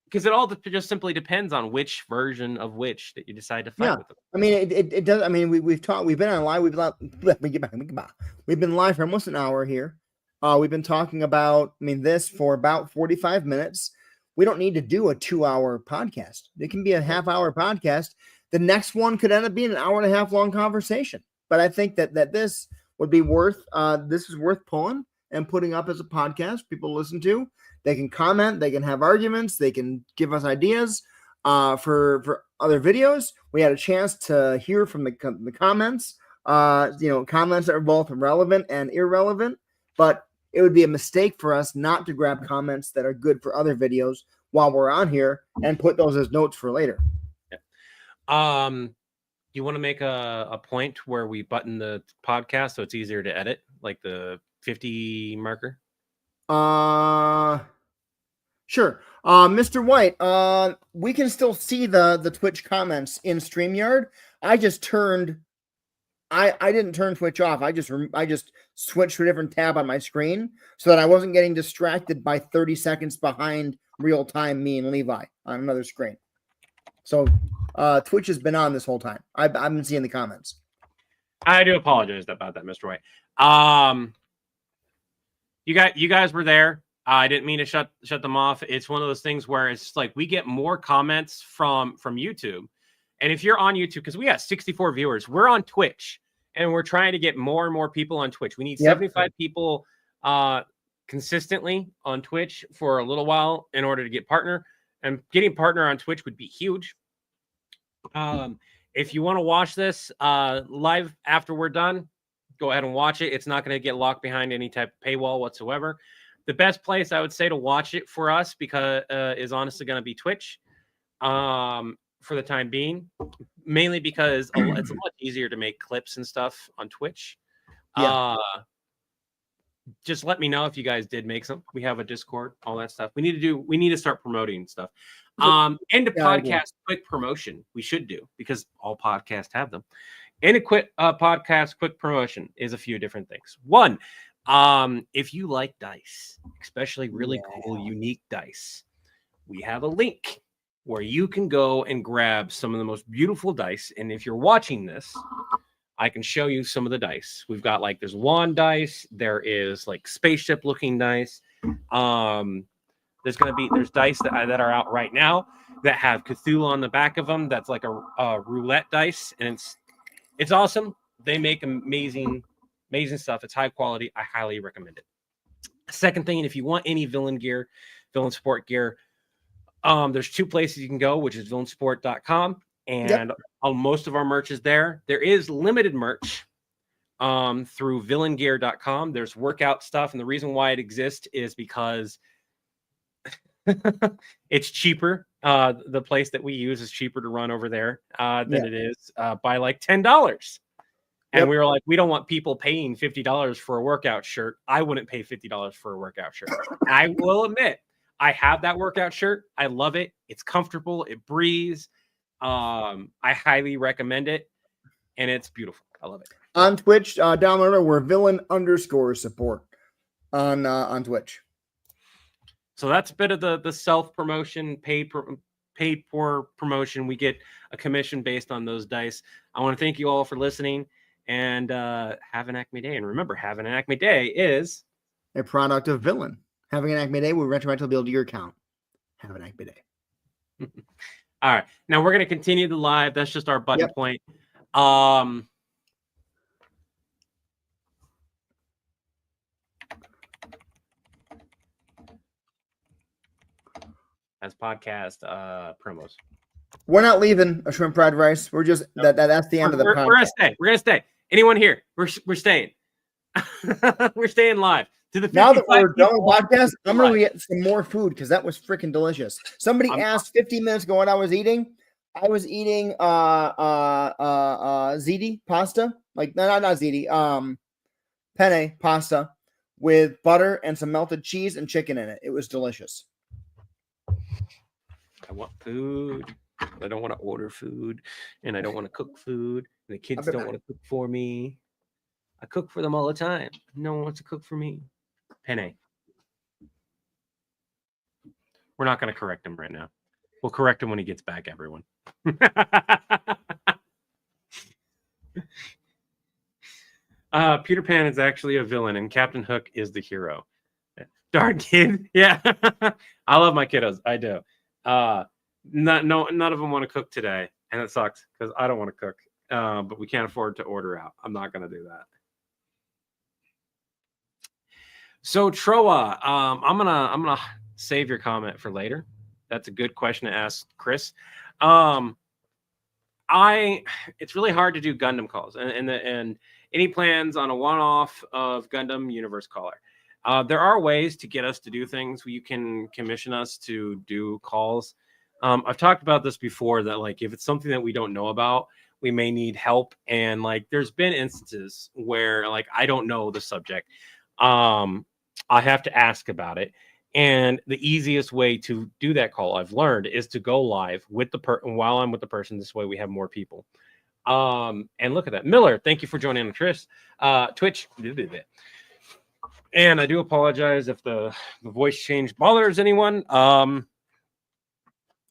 because it all just simply depends on which version of which that you decide to fight with them. I mean, it does. I mean, we've been on live. We've been live for almost an hour here. We've been talking about, this for about 45 minutes. We don't need to do a 2-hour podcast. It can be a half-hour podcast. The next one could end up being an hour and a half long conversation. But I think that this would be worth. This is worth pulling and putting up as a podcast. People listen to. They can comment. They can have arguments. They can give us ideas for other videos. We had a chance to hear from the comments. Comments that are both relevant and irrelevant. But it would be a mistake for us not to grab comments that are good for other videos while we're on here and put those as notes for later. You want to make a point where we button the podcast so it's easier to edit, like the 50 marker? Sure. Mr. White, we can still see the Twitch comments in StreamYard. I didn't turn Twitch off. I just switched to a different tab on my screen so that I wasn't getting distracted by 30 seconds behind real time me and Levi on another screen. So Twitch has been on this whole time. I've been seeing the comments. I do apologize about that, Mr. White. You guys were there. I didn't mean to shut them off. It's one of those things where it's like we get more comments from YouTube. And if you're on YouTube, because we got 64 viewers, we're on Twitch and we're trying to get more and more people on Twitch. We need 75 people consistently on Twitch for a little while in order to get partner. And getting partner on Twitch would be huge. If you want to watch this live after we're done, go ahead and watch it. It's not going to get locked behind any type of paywall whatsoever. The best place I would say to watch it for us because is honestly going to be Twitch for the time being, mainly because it's a lot easier to make clips and stuff on Twitch. Just let me know if you guys did make some. We have a Discord, all that stuff. We need to start promoting stuff. And a podcast quick promotion we should do because all podcasts have them. And a quick podcast quick promotion is a few different things. One, if you like dice, especially really cool, unique dice, we have a link where you can go and grab some of the most beautiful dice. And if you're watching this, I can show you some of the dice. We've got there's wand dice. There is spaceship looking dice. There's dice that are out right now that have Cthulhu on the back of them. That's like a roulette dice. And it's awesome. They make amazing stuff. It's high quality. I highly recommend it. Second thing, if you want any villain support gear, there's two places you can go, which is villainsport.com. And most of our merch is there. There is limited merch through villaingear.com. There's workout stuff. And the reason why it exists is because it's cheaper The place that we use is cheaper to run over there than it is by like $10. And we were like, we don't want people paying $50 for a workout shirt. I wouldn't pay $50 for a workout shirt. I will admit, I have that workout shirt. I love it. It's comfortable. It breathes. I highly recommend it. And it's beautiful. I love it. On Twitch, downloader, we're villain_support on Twitch. So that's a bit of the self-promotion, paid for promotion. We get a commission based on those dice. I want to thank you all for listening. And have an Acme Day. And remember, having an Acme Day is a product of Villain. Having an Acme Day will retroactively build your account. Have an Acme Day. All right. Now we're going to continue the live. That's just our button point. As podcast promos. We're not leaving a shrimp fried rice. We're just that's the end of the podcast. We're gonna stay. We're gonna stay. Anyone here? We're staying. We're staying live. To the now that we're done with podcast, I'm gonna get some more food because that was freaking delicious. Somebody asked 15 minutes ago what I was eating. I was eating ziti pasta, like not ziti, penne pasta with butter and some melted cheese and chicken in it. It was delicious. I want food. I don't want to order food, and I don't want to cook food. And the kids don't want to cook for me. I cook for them all the time. No one wants to cook for me. Penne. We're not going to correct him right now. We'll correct him when he gets back, everyone. Peter Pan is actually a villain, and Captain Hook is the hero. Darn kid. Yeah. I love my kiddos. I do. None of them want to cook today, and it sucks because I don't want to cook. But we can't afford to order out. I'm not going to do that. So Troa, I'm gonna save your comment for later. That's a good question to ask Chris. It's really hard to do Gundam calls, and any plans on a one-off of Gundam Universe Caller. There are ways to get us to do things. You can commission us to do calls. I've talked about this before, that like if it's something that we don't know about, we may need help. And like there's been instances where like I don't know the subject. I have to ask about it. And the easiest way to do that call, I've learned, is to go live with the person while I'm with the person. This way we have more people. And look at that. Miller, thank you for joining on Twitch. And I do apologize if the voice change bothers anyone.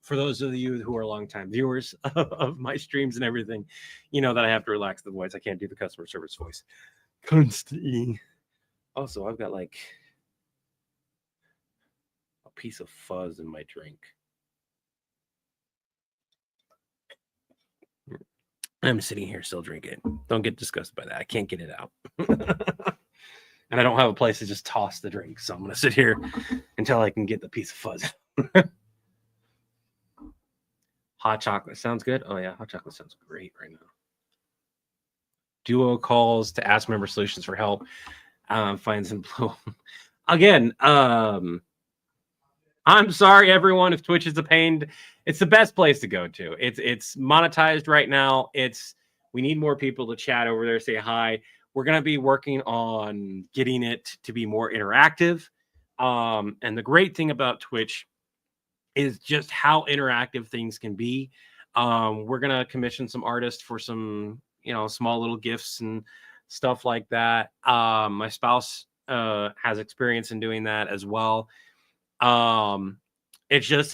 For those of you who are longtime viewers of my streams and everything, you know that I have to relax the voice. I can't do the customer service voice constantly. Also, I've got like a piece of fuzz in my drink. I'm sitting here still drinking. Don't get disgusted by that. I can't get it out. And I don't have a place to just toss the drink. So I'm going to sit here until I can get the piece of fuzz. Hot chocolate sounds good. Oh, yeah. Hot chocolate sounds great right now. Duo calls to ask member solutions for help. Find some again. I'm sorry, everyone, if Twitch is a pain. It's the best place to go to. It's monetized right now. We need more people to chat over there, say hi. We're going to be working on getting it to be more interactive. And the great thing about Twitch is just how interactive things can be. We're going to commission some artists for some, small little gifts and stuff like that. My spouse has experience in doing that as well. It's going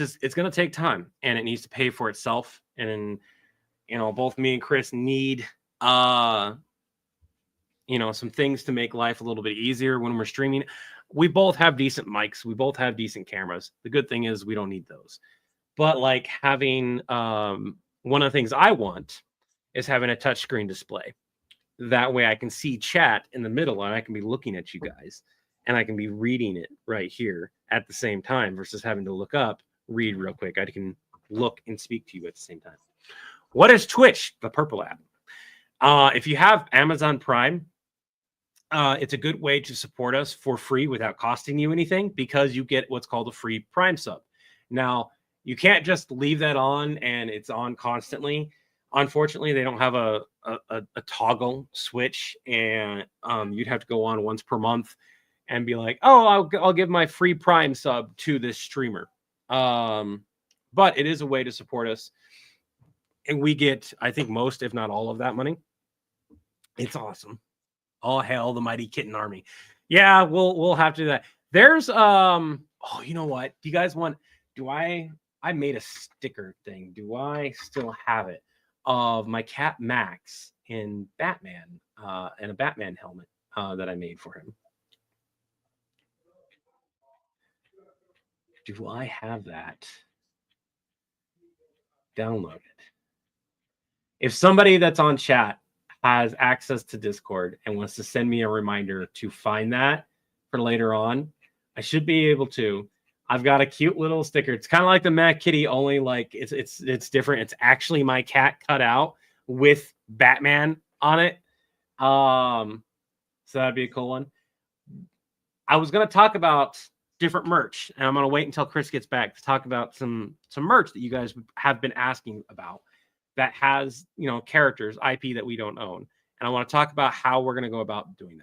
to take time, and it needs to pay for itself. And, both me and Chris need, some things to make life a little bit easier when we're streaming. We both have decent mics. We both have decent cameras. The good thing is we don't need those. But like having, one of the things I want is having a touchscreen display. That way I can see chat in the middle and I can be looking at you guys and I can be reading it right here at the same time versus having to look up, read real quick. I can look and speak to you at the same time. What is Twitch? The purple app. If you have Amazon Prime, it's a good way to support us for free without costing you anything because you get what's called a free Prime sub. Now, You can't just leave that on and it's on constantly. Unfortunately, they don't have a toggle switch, and you'd have to go on once per month and be like, oh, I'll give my free Prime sub to this streamer. But it is a way to support us, and we get, I think, most, if not all, of that money. It's awesome. All hail the mighty kitten army. Yeah, we'll have to do that. There's oh, you know what? Do you guys want? I made a sticker thing. Do I still have it of my cat Max in Batman and a Batman helmet that I made for him? Do I have that? Download it. If somebody that's on chat has access to Discord and wants to send me a reminder to find that for later on, I should be able to. I've got a cute little sticker. It's kind of like the Mac Kitty, only like it's different. It's actually my cat cut out with Batman on it. So that'd be a cool one. I was gonna talk about different merch, and I'm gonna wait until Chris gets back to talk about some merch that you guys have been asking about that has, you know, characters, IP that we don't own. And I want to talk about how we're going to go about doing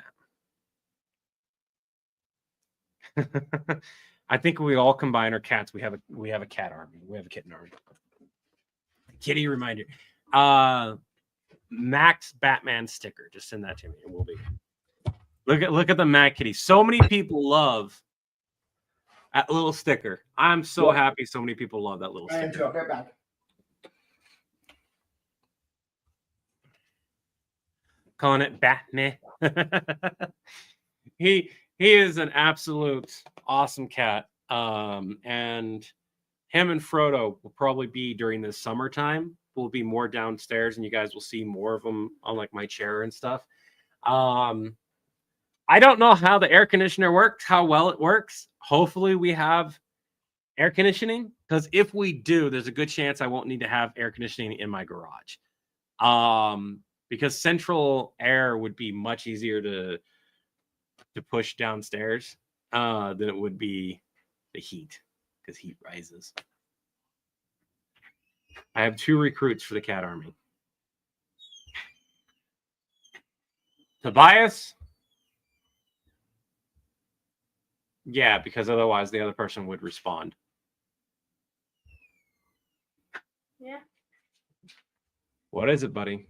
that. I think we all combine our cats. We have a cat army. We have a kitten army. Kitty reminder. Max Batman sticker. Just send that to me and we'll be. Look at the Mac Kitty. So many people love that little sticker. I'm so happy so many people love that little sticker. I'll get back. Calling it Batman. He is an absolute awesome cat. And him and Frodo will probably be during the summertime. We'll be more downstairs, and you guys will see more of them on like my chair and stuff. I don't know how the air conditioner works, how well it works. Hopefully we have air conditioning, because if we do, there's a good chance I won't need to have air conditioning in my garage. Because central air would be much easier to push downstairs than it would be the heat, because heat rises. I have 2 recruits for the cat army. Tobias? Yeah, because otherwise the other person would respond. Yeah. What is it, buddy?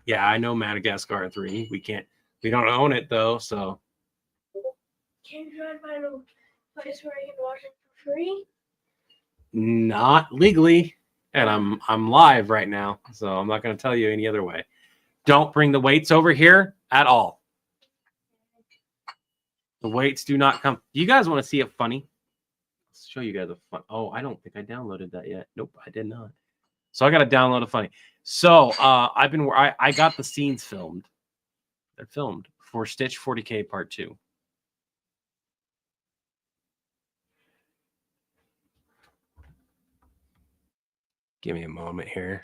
Yeah, I know Madagascar 3. We don't own it though, so. Can you try to find a place where you can watch it for free? Not legally, and I'm live right now, so I'm not going to tell you any other way. Don't bring the weights over here at all. The weights do not come. Do you guys want to see it funny? Let's show you guys a fun. Oh, I don't think I downloaded that yet. Nope, I did not. So I got to download a funny. So I got the scenes filmed. They're filmed for Stitch 40K Part 2. Give me a moment here.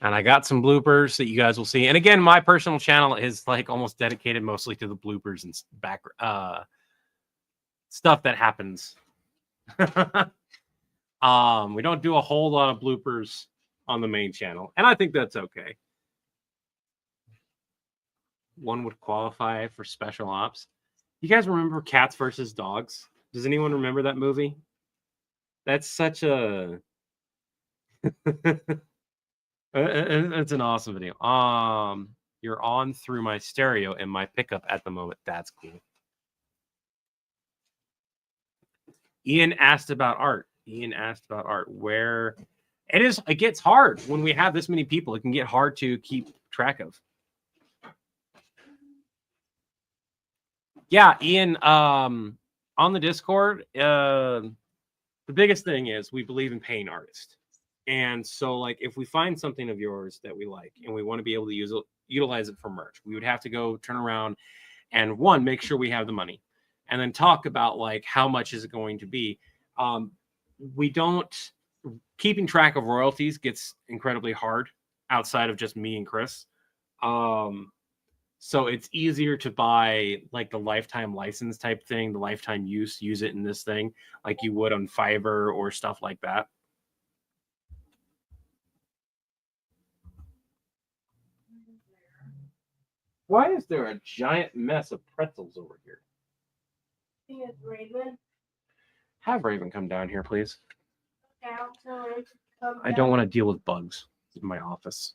And I got some bloopers that you guys will see. And again, my personal channel is like almost dedicated mostly to the bloopers and back stuff that happens. We don't do a whole lot of bloopers on the main channel, and I think that's okay. One would qualify for special ops. You guys remember Cats versus Dogs? Does anyone remember that movie? That's such a it's an awesome video. You're on through my stereo and my pickup at the moment. That's cool. Ian asked about art. Where it gets hard when we have this many people. It can get hard to keep track of. Yeah, Ian, on the Discord, the biggest thing is we believe in paying artists. And so, like, if we find something of yours that we like and we want to be able to utilize it for merch, we would have to go turn around and, one, make sure we have the money, and then talk about, like, how much is it going to be. We don't, keeping track of royalties gets incredibly hard outside of just me and Chris. So it's easier to buy like the lifetime license type thing, the lifetime use it in this thing, like you would on Fiverr or stuff like that. Why is there a giant mess of pretzels over here? I think it's Raven. Have Raven come down here, please. Okay, I'll tell her to come I don't want to deal with bugs in my office.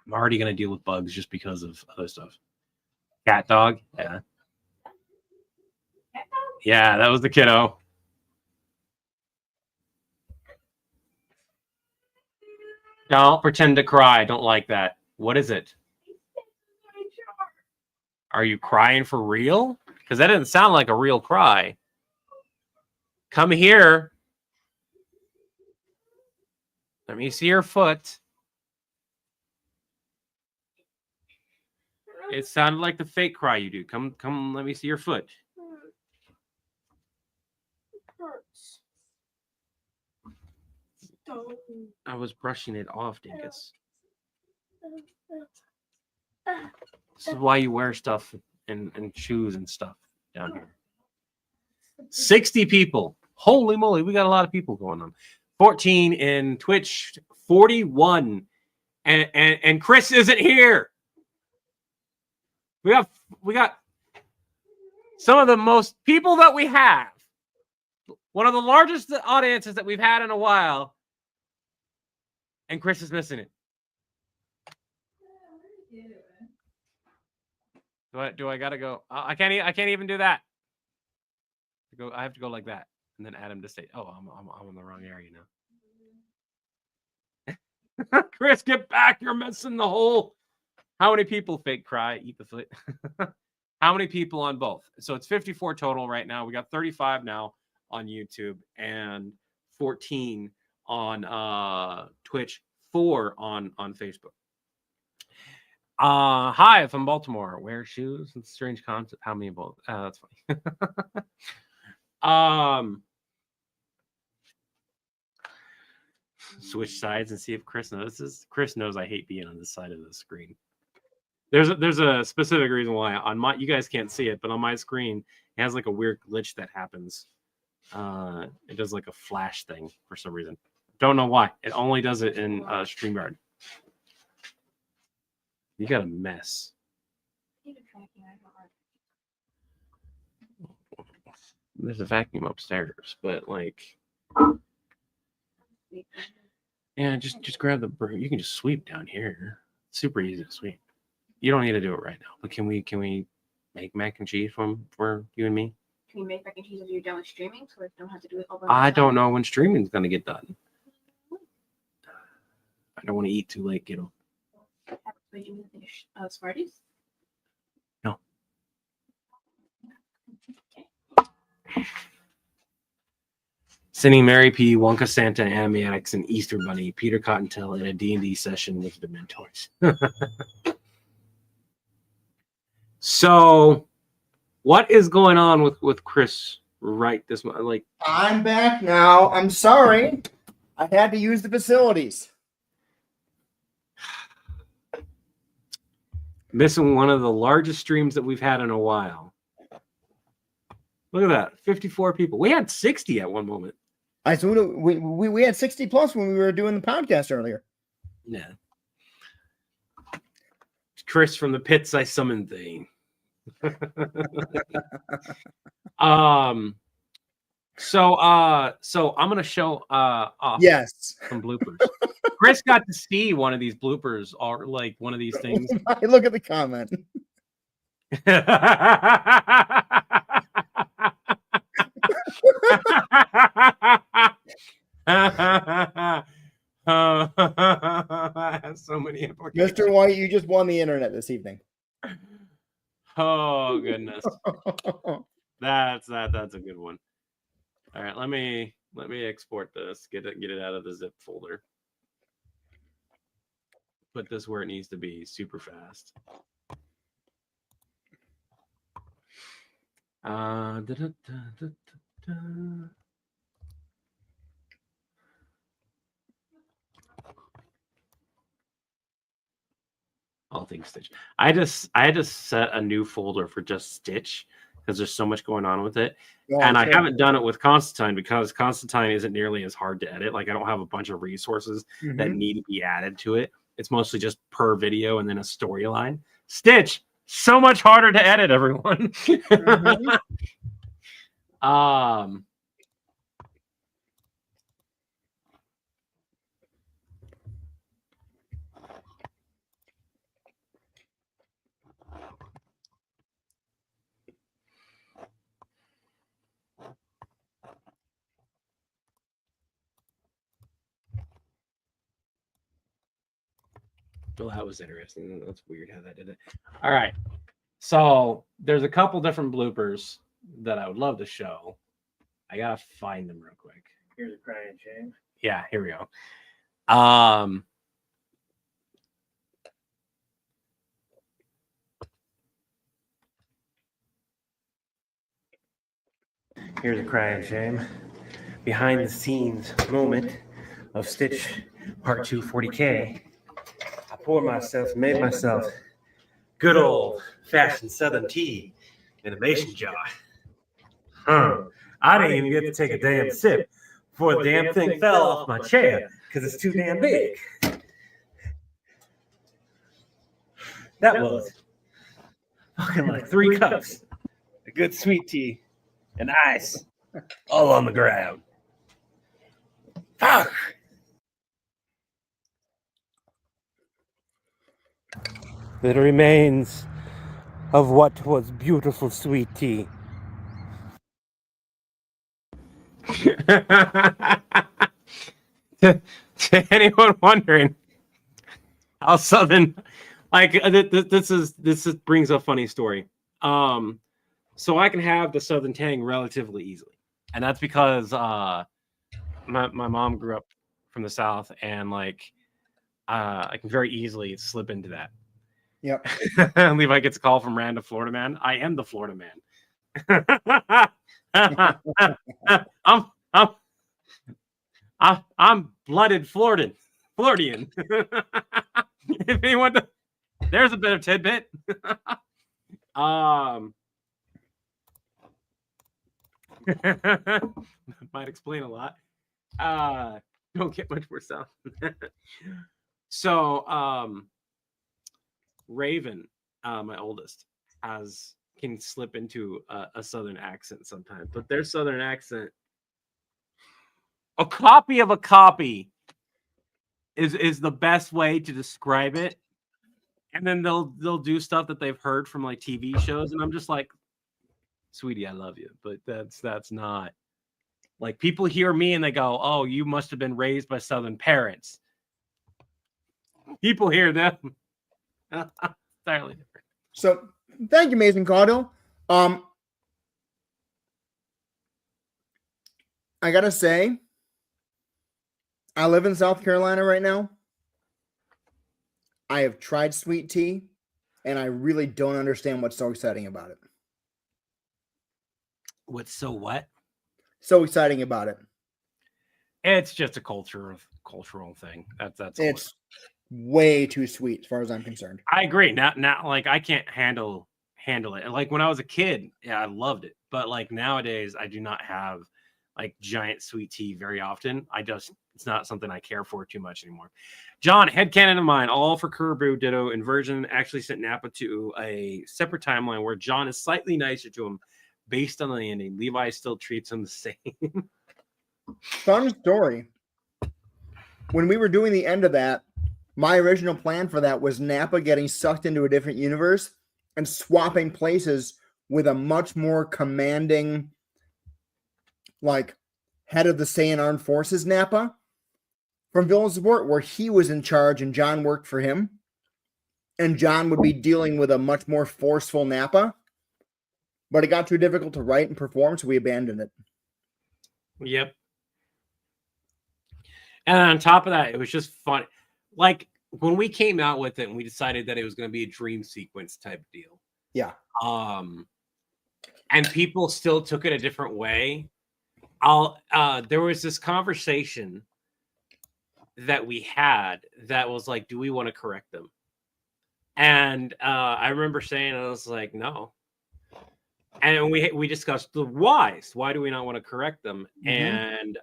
I'm already going to deal with bugs just because of other stuff. Cat dog? Yeah. Yeah, that was the kiddo. Don't pretend to cry. I don't like that. What is it? Are you crying for real? Because that didn't sound like a real cry. Come here. Let me see your foot. It sounded like the fake cry you do. Come, let me see your foot. It hurts. Don't. I was brushing it off, Dinkus. This is why you wear stuff and shoes and stuff down here. 60 people. Holy moly, we got a lot of people going on. 14 in Twitch, 41. And Chris isn't here. We got some of the most people that we have. One of the largest audiences that we've had in a while. And Chris is missing it. Do I gotta go? I can't even do that. I have to go like that, and then add him to state. Oh, I'm in the wrong area now. Chris, get back! You're missing the whole. How many people fake cry? Eat the foot. How many people on both? So it's 54 total right now. We got 35 now on YouTube and 14 on Twitch, 4 on Facebook. Hi, from Baltimore. Wear shoes and strange concept. How many both? That's funny. Switch sides and see if Chris notices. Chris knows I hate being on this side of the screen. There's a specific reason why. On my, you guys can't see it, but on my screen it has like a weird glitch that happens. It does like a flash thing for some reason. Don't know why. It only does it in StreamYard. You got a mess. There's a vacuum upstairs, but like, yeah, just grab the broom. You can just sweep down here. Super easy to sweep. You don't need to do it right now, but can we make mac and cheese for you and me? Can you make mac and cheese if you're done with streaming, so I don't have to do it all by I myself? don't know when streaming's gonna get done. I don't want to eat too late, kiddo. Would you finish Smarties? No. Okay. Sending Mary P, Wonka Santa, Animatics, and Easter Bunny, Peter Cottontail in a D&D session with the mentors. So, what is going on with Chris right this month? Like, I'm back now. I'm sorry. I had to use the facilities. missing one of the largest streams that we've had in a while. Look at that, 54 people. We had 60 at one moment. We had 60 plus when we were doing the podcast earlier. Yeah. Chris from the pits I summoned thee. So I'm gonna show off some bloopers. Chris got to see one of these bloopers, or like one of these things. Look at the comment. I have so many implications. Mr. White, you just won the internet this evening. Oh goodness. That's a good one. All right, let me export this, get it out of the zip folder. Put this where it needs to be super fast. I'll Melting Stitch. I had to set a new folder for just Stitch because there's so much going on with it. Oh, And I sure. haven't done it with Constantine because Constantine isn't nearly as hard to edit. Like I don't have a bunch of resources that Mhm. need to be added to it. It's mostly just per video and then a storyline. Stitch, so much harder to edit, everyone. Mhm. Well, that was interesting. That's weird how that did it. All right. So there's a couple different bloopers that I would love to show. I gotta find them real quick. Here's a crying shame. Yeah, here we go. Here's a crying shame. Behind the scenes moment of Stitch Part 2 40K. I poured myself, made myself good old fashioned Southern tea in a mason jar. I didn't even get to take a damn sip before the damn thing fell off my chair because it's too damn big. That was fucking like 3 cups of good sweet tea and ice all on the ground. Fuck. The remains of what was beautiful sweet tea. to anyone wondering how Southern, like this brings a funny story. So I can have the Southern tang relatively easily, and that's because my mom grew up from the South, and like I can very easily slip into that. Yep. Levi gets a call from random Florida man. I am the Florida man. I'm blooded Floridian. If anyone, there's a bit of tidbit. Might explain a lot. Don't get much more sound. So, Raven, my oldest, can slip into a Southern accent sometimes, but their Southern accent, a copy of a copy, is the best way to describe it. And then they'll do stuff that they've heard from like TV shows, and I'm just like, sweetie, I love you, but that's not like people hear me and they go, oh, you must have been raised by Southern parents. People hear them. Entirely different. So thank you, Mason Caudill. I gotta say, I live in South Carolina right now. I have tried sweet tea, and I really don't understand what's so exciting about it. What's so what? So exciting about it. It's just a cultural thing. That's all. It's way too sweet as far as I'm concerned. I agree. Not like I can't handle it. Like when I was a kid, yeah, I loved it. But like nowadays, I do not have like giant sweet tea very often. It's not something I care for too much anymore. John, headcanon of mine, all for Kerbu, ditto inversion, actually sent Nappa to a separate timeline where John is slightly nicer to him based on the ending. Levi still treats him the same. Fun story. When we were doing the end of that, my original plan for that was Nappa getting sucked into a different universe and swapping places with a much more commanding, like, head of the Saiyan Armed Forces Nappa from Villain Support, where he was in charge and John worked for him. And John would be dealing with a much more forceful Nappa. But it got too difficult to write and perform, so we abandoned it. Yep. And on top of that, it was just fun. Like when we came out with it and we decided that it was going to be a dream sequence type deal. Yeah. And people still took it a different way. There was this conversation that we had that was like, do we want to correct them? And I remember saying, I was like, no. And we discussed the whys. Why do we not want to correct them? And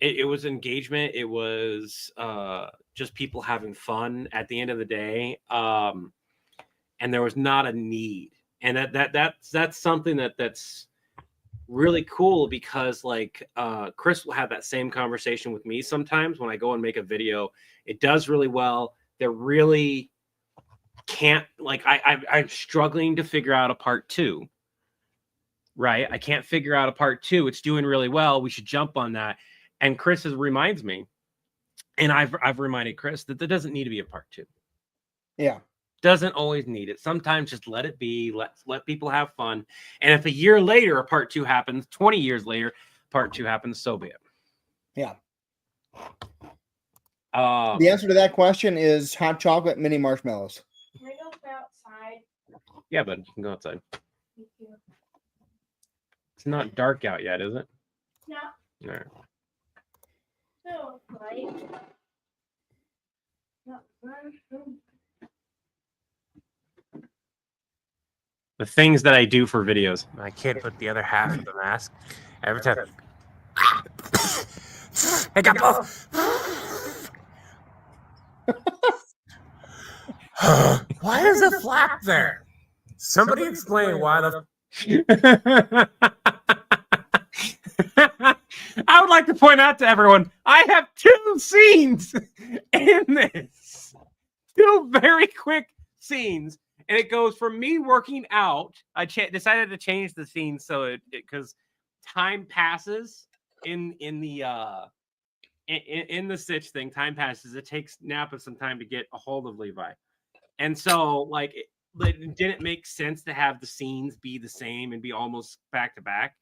it was engagement. It was just people having fun at the end of the day. And there was not a need. And that's something that's really cool, because like Chris will have that same conversation with me sometimes when I go and make a video. It does really well. They're really can't, like, I'm struggling to figure out a part 2, right? I can't figure out a part 2. It's doing really well. We should jump on that. And Chris reminds me, and I've reminded Chris that there doesn't need to be a part 2. Yeah. Doesn't always need it. Sometimes just let it be. Let people have fun. And if a year later a part 2 happens, 20 years later part 2 happens, so be it. Yeah. The answer to that question is hot chocolate mini marshmallows. Can I go outside? Yeah, but you can go outside. Thank you. It's not dark out yet, is it? No. All right. No, light. No, no. The things that I do for videos. I can't put the other half of the mask every time. I got both. Why is a flap there? Somebody explain why the... I would like to point out to everyone, I have 2 scenes in this. 2 very quick scenes. And it goes from me working out. I decided to change the scene so because time passes in the Stitch thing. Time passes. It takes Napa some time to get a hold of Levi, and so like it didn't make sense to have the scenes be the same and be almost back to back.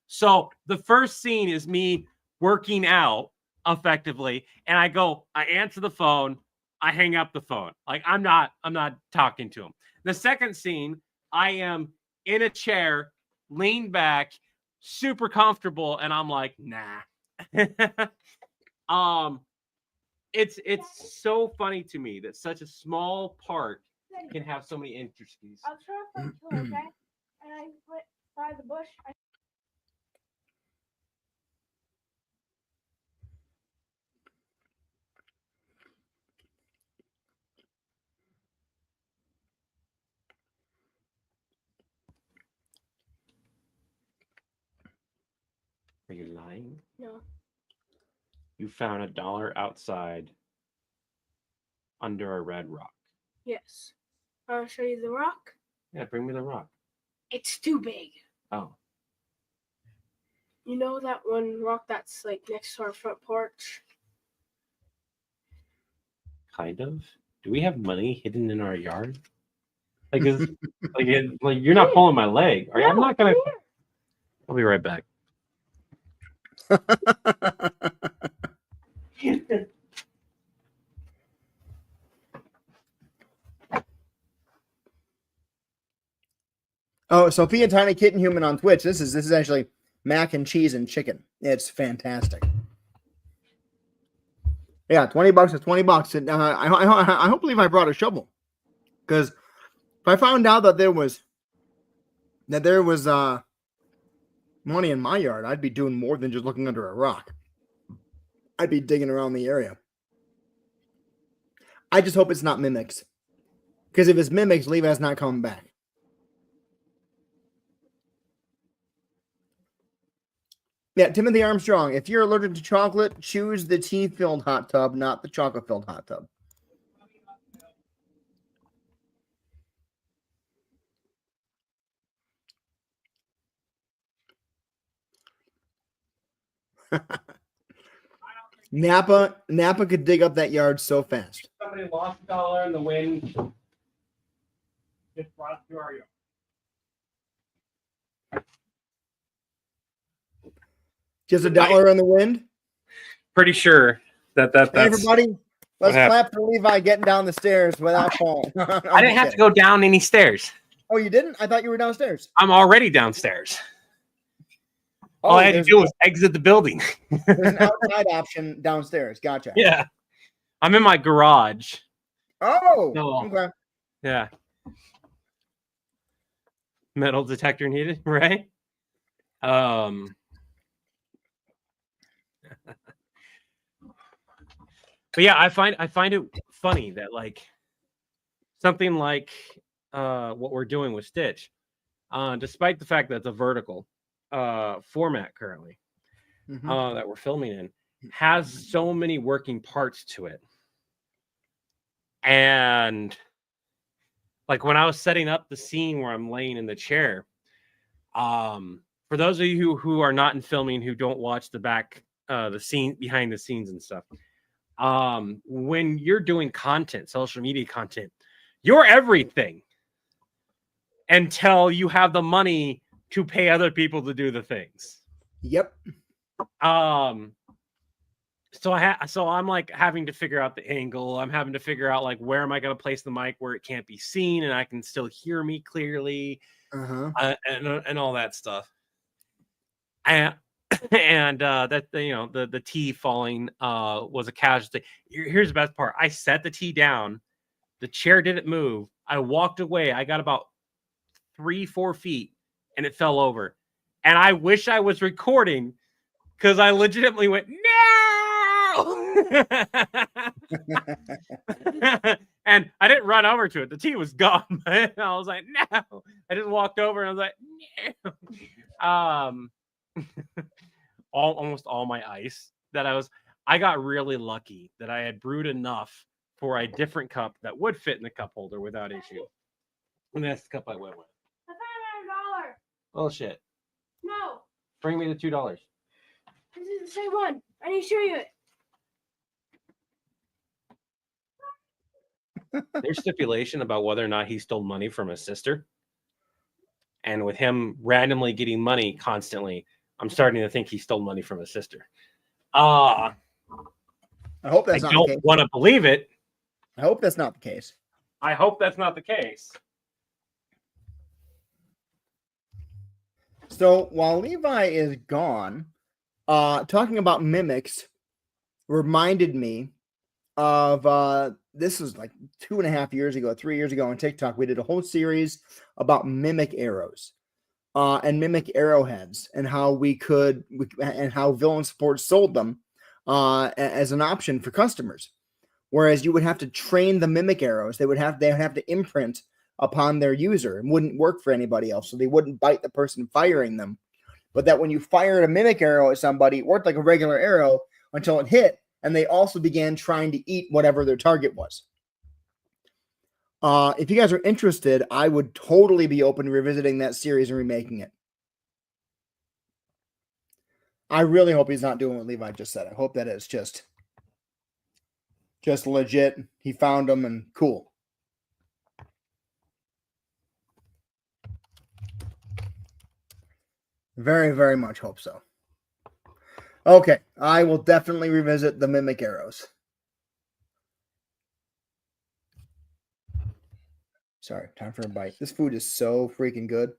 So the first scene is me working out effectively, and I answer the phone. I hang up the phone. Like I'm not talking to him. The second scene, I am in a chair, leaned back, super comfortable, and I'm like, nah. It's so funny to me that such a small part can have so many intricacies. I'll try to find two, okay? And I went by the bush. Are you lying? No. You found $1 outside under a red rock. Yes. I'll show you the rock. Yeah, bring me the rock. It's too big. Oh. You know that one rock that's like next to our front porch? Kind of. Do we have money hidden in our yard? Like, you're not pulling my leg. Are you? I'm not gonna. I'll be right back. Oh, Sophia Tiny Kitten Human on Twitch. This is actually mac and cheese and chicken. It's fantastic. Yeah, $20 is $20. And I hope Levi brought a shovel, because if I found out that there was money in my yard, I'd be doing more than just looking under a rock. I'd be digging around the area. I just hope it's not mimics, because if it's mimics, Levi's not coming back. Yeah, Timothy Armstrong, if you're allergic to chocolate, choose the tea-filled hot tub, not the chocolate-filled hot tub. Napa could dig up that yard so fast. Somebody lost $1 in the wind. Just brought it to our yard. Just $1 in the wind? Pretty sure that's Hey, everybody, let's clap for Levi getting down the stairs without falling. I didn't have to go down any stairs. Oh, you didn't? I thought you were downstairs. I'm already downstairs. Oh, all I had to do was exit the building. There's an outside option downstairs. Gotcha. Yeah. I'm in my garage. Oh, No. okay. Yeah. Metal detector needed, right? But yeah, I find it funny that like something like what we're doing with Stitch, despite the fact that it's a vertical format currently that we're filming in, has so many working parts to it. And like when I was setting up the scene where I'm laying in the chair, for those of you who are not in filming, who don't watch the back, the scene behind the scenes and stuff, when you're doing content, social media content, you're everything until you have the money to pay other people to do the things. Yep. So I'm like having to figure out the angle. I'm having to figure out like where am I going to place the mic where it can't be seen and I can still hear me clearly, and all that stuff. And that the tea falling was a casualty. Here's the best part: I set the tea down, the chair didn't move. I walked away. I got about 3-4 feet, and it fell over. And I wish I was recording because I legitimately went no. And I didn't run over to it. The tea was gone. I was like, no. I just walked over and I was like, no. Almost all my ice that I got really lucky that I had brewed enough for a different cup that would fit in the cup holder without issue. And that's the cup I went with. I found $1. Oh shit. No, Bring me the $2. this is the same one. I need to show you it. There's stipulation about whether or not he stole money from his sister. And with him randomly getting money constantly, I'm starting to think he stole money from his sister. I hope I that's not the don't case. want to believe it. I hope that's not the case. I hope that's not the case. So while Levi is gone, talking about mimics reminded me of this was like 2.5 years ago, 3 years ago on TikTok. We did a whole series about mimic arrows and mimic arrowheads and how and how Villain Sports sold them as an option for customers. Whereas you would have to train the mimic arrows, they would have to imprint upon their user. It wouldn't work for anybody else, so they wouldn't bite the person firing them. But that when you fired a mimic arrow at somebody, it worked like a regular arrow until it hit, and they also began trying to eat whatever their target was. If you guys are interested, I would totally be open to revisiting that series and remaking it. I really hope he's not doing what Levi just said. I hope that is just legit. He found them and cool. Very, very much hope so. Okay, I will definitely revisit the mimic arrows. Sorry, time for a bite. This food is so freaking good.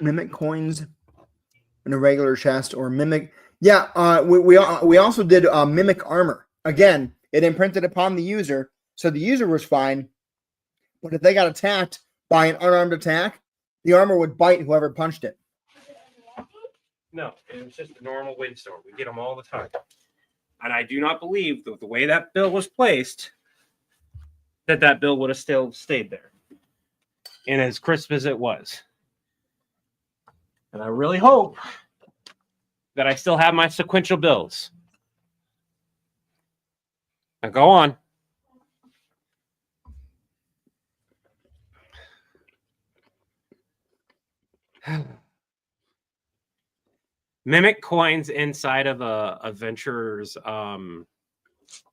Mimic coins in a regular chest or mimic. Yeah, we also did mimic armor. Again, it imprinted upon the user, so the user was fine. But if they got attacked by an unarmed attack, the armor would bite whoever punched it. No, it was just a normal windstorm. We get them all the time. And I do not believe that the way that bill was placed, that bill would have still stayed there. And as crisp as it was. And I really hope that I still have my sequential bills. Now go on. Mimic coins inside of a adventurer's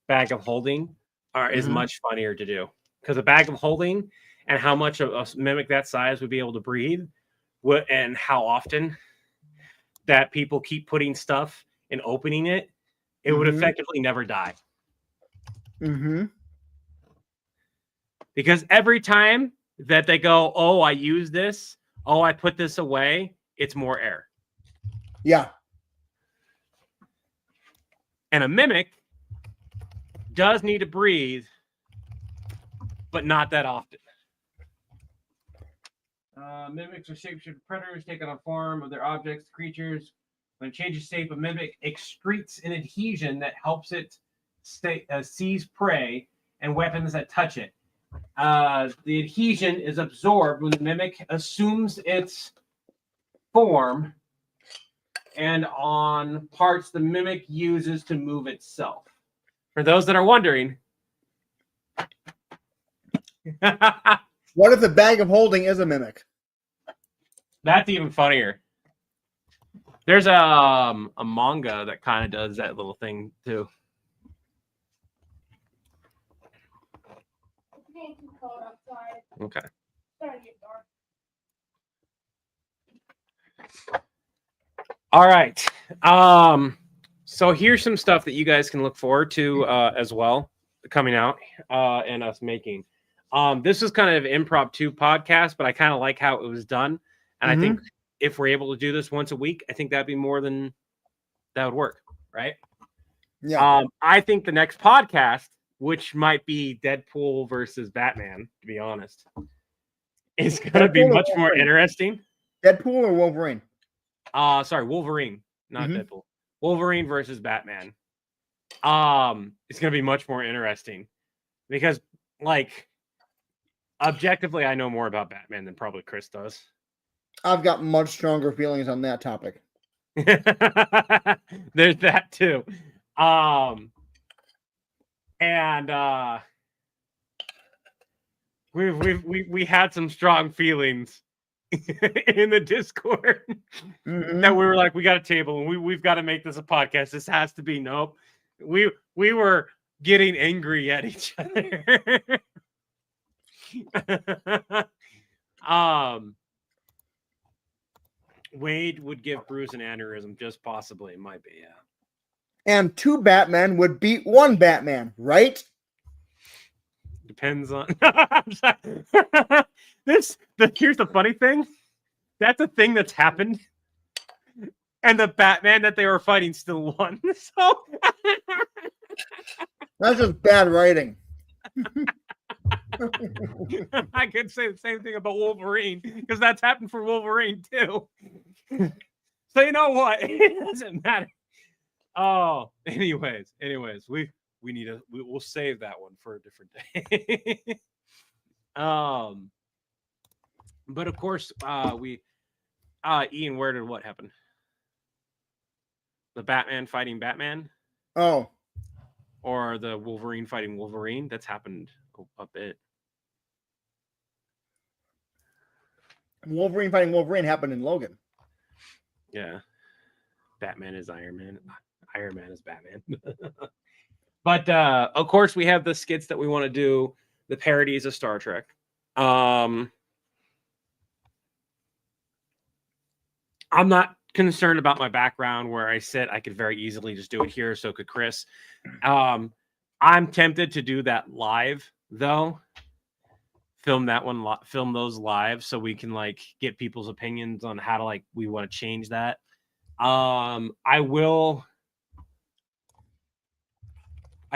bag of holding is much funnier to do, because a bag of holding and how much a mimic that size would be able to breathe, and how often that people keep putting stuff and opening it, it would effectively never die. Because every time that they go, oh, I use this, oh, I put this away, it's more air. Yeah. And a mimic does need to breathe, but not that often. Mimics are shapeshifted predators, take on a form of their objects, creatures. When it changes shape, a mimic excretes an adhesion that helps it seize prey and weapons that touch it. The adhesion is absorbed when the mimic assumes its form and on parts the mimic uses to move itself. For those that are wondering, what if the bag of holding is a mimic? That's even funnier. There's a manga that kind of does that little thing too. Okay. All right. So here's some stuff that you guys can look forward to as well coming out and us making. This is kind of an impromptu podcast, but I kind of like how it was done. And I think if we're able to do this once a week, I think that'd be more than that would work, right? Yeah. I think the next podcast, which might be Deadpool versus Batman, to be honest, is going to be much more interesting. Deadpool or Wolverine? Sorry, Wolverine, not Deadpool. Wolverine versus Batman. It's going to be much more interesting because, like, objectively, I know more about Batman than probably Chris does. I've got much stronger feelings on that topic. There's that too. We had some strong feelings in the Discord that we were like, we got a table and we've got to make this a podcast. This has to be nope. We were getting angry at each other. Wade would give Bruce an aneurysm, just possibly. It might be, yeah. And 2 Batman would beat 1 Batman, right? Depends on. Here's the funny thing. That's a thing that's happened, and the Batman that they were fighting still won. So that's just bad writing. I could say the same thing about Wolverine because that's happened for Wolverine too. So you know what? It doesn't matter. Oh, anyways, we'll save that one for a different day. But of course, Ian, where did what happen? The Batman fighting Batman? Oh. Or the Wolverine fighting Wolverine? That's happened a bit. Wolverine fighting Wolverine happened in Logan. Yeah. Batman is Iron Man. Iron Man is Batman. But of course we have the skits that we want to do, the parodies of Star Trek. I'm not concerned about my background where I sit. I could very easily just do it here. So could Chris. I'm tempted to do that live though. Film that one, film those live so we can like get people's opinions on how to like we want to change that. I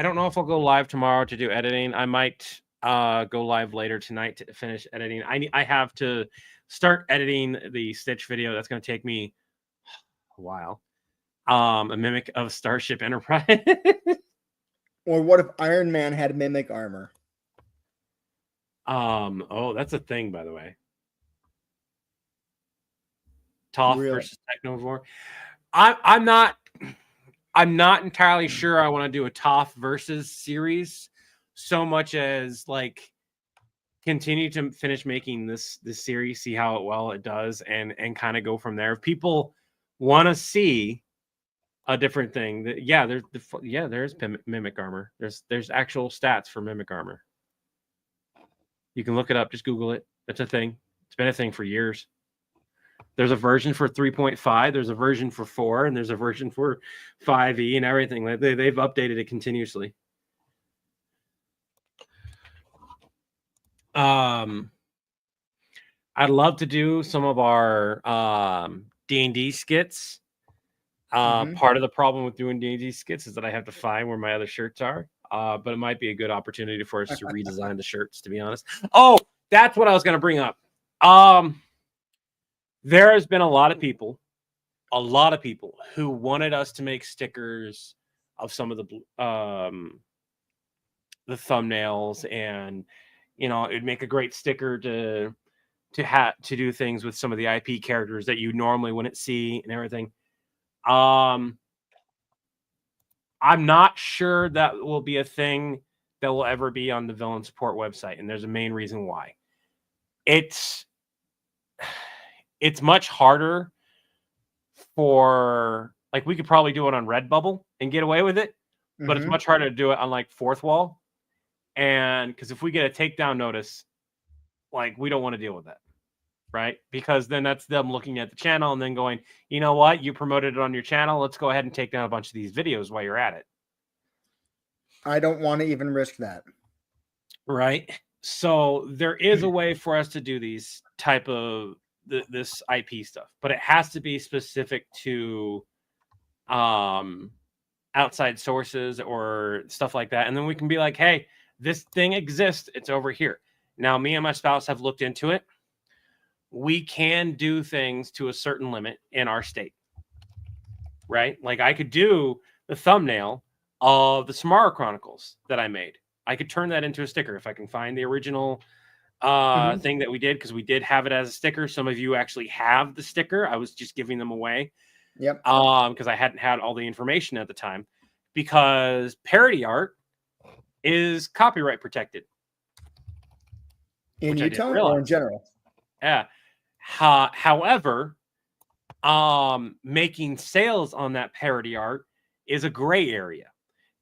don't know if I'll go live tomorrow to do editing. I might go live later tonight to finish editing. I have to start editing the Stitch video. That's going to take me a while. A mimic of Starship Enterprise. Or what if Iron Man had mimic armor? Oh, that's a thing, by the way. Toph versus Technovore. I'm not entirely sure I want to do a Toph versus series so much as like continue to finish making this series, see how well it does, and kind of go from there. If people want to see a different thing, there's mimic armor. There's actual stats for mimic armor. You can look it up. Just Google it. It's a thing. It's been a thing for years. There's a version for 3.5. There's a version for 4, and there's a version for 5e and everything. They've updated it continuously. I'd love to do some of our D&D skits. Part of the problem with doing D&D skits is that I have to find where my other shirts are. But it might be a good opportunity for us to redesign the shirts, to be honest. Oh, that's what I was going to bring up. There has been a lot of people who wanted us to make stickers of some of the thumbnails, and it'd make a great sticker to do things with some of the IP characters that you normally wouldn't see and everything. I'm not sure that will be a thing that will ever be on the Villain Support website, and there's a main reason why. It's much harder for, like, we could probably do it on Redbubble and get away with it, but it's much harder to do it on like Fourth Wall. And because if we get a takedown notice, like, we don't want to deal with that, right? Because then that's them looking at the channel and then going, you know what, you promoted it on your channel, let's go ahead and take down a bunch of these videos while you're at it. I don't want to even risk that. Right. So there is a way for us to do these type of this IP stuff, but it has to be specific to outside sources or stuff like that. And then we can be like, hey, this thing exists. It's over here. Now, me and my spouse have looked into it. We can do things to a certain limit in our state, right? Like, I could do the thumbnail of the Samara Chronicles that I made. I could turn that into a sticker if I can find the original thing that we did, because we did have it as a sticker. Some of you actually have the sticker. I was just giving them away. Yep. Because I hadn't had all the information at the time, because parody art is copyright protected. In Utah or in general? Yeah. However, making sales on that parody art is a gray area.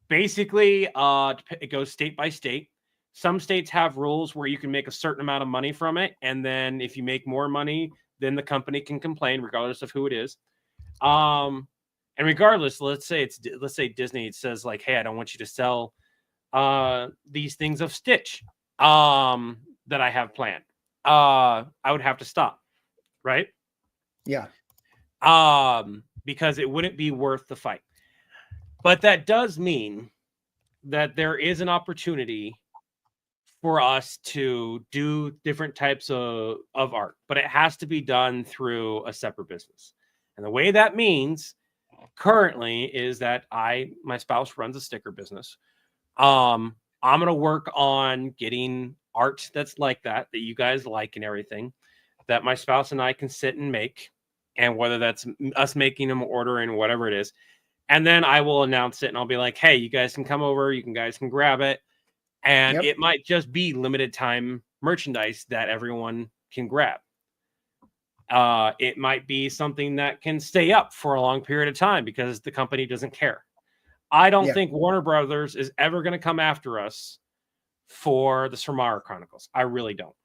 Basically, it goes state by state. Some states have rules where you can make a certain amount of money from it, and then if you make more money, then the company can complain, regardless of who it is. And regardless, let's say Disney says, like, hey, I don't want you to sell these things of Stitch that I have planned. I would have to stop, right? Yeah. Because it wouldn't be worth the fight. But that does mean that there is an opportunity for us to do different types of art, but it has to be done through a separate business. And the way that means currently is that my spouse runs a sticker business. I'm going to work on getting art that's like that you guys like and everything, that my spouse and I can sit and make. And whether that's us making them, ordering, whatever it is. And then I will announce it, and I'll be like, hey, you guys can come over. You guys can grab it. And it might just be limited time merchandise that everyone can grab. It might be something that can stay up for a long period of time because the company doesn't care. I don't think Warner Brothers is ever going to come after us for the Samara Chronicles. I really don't.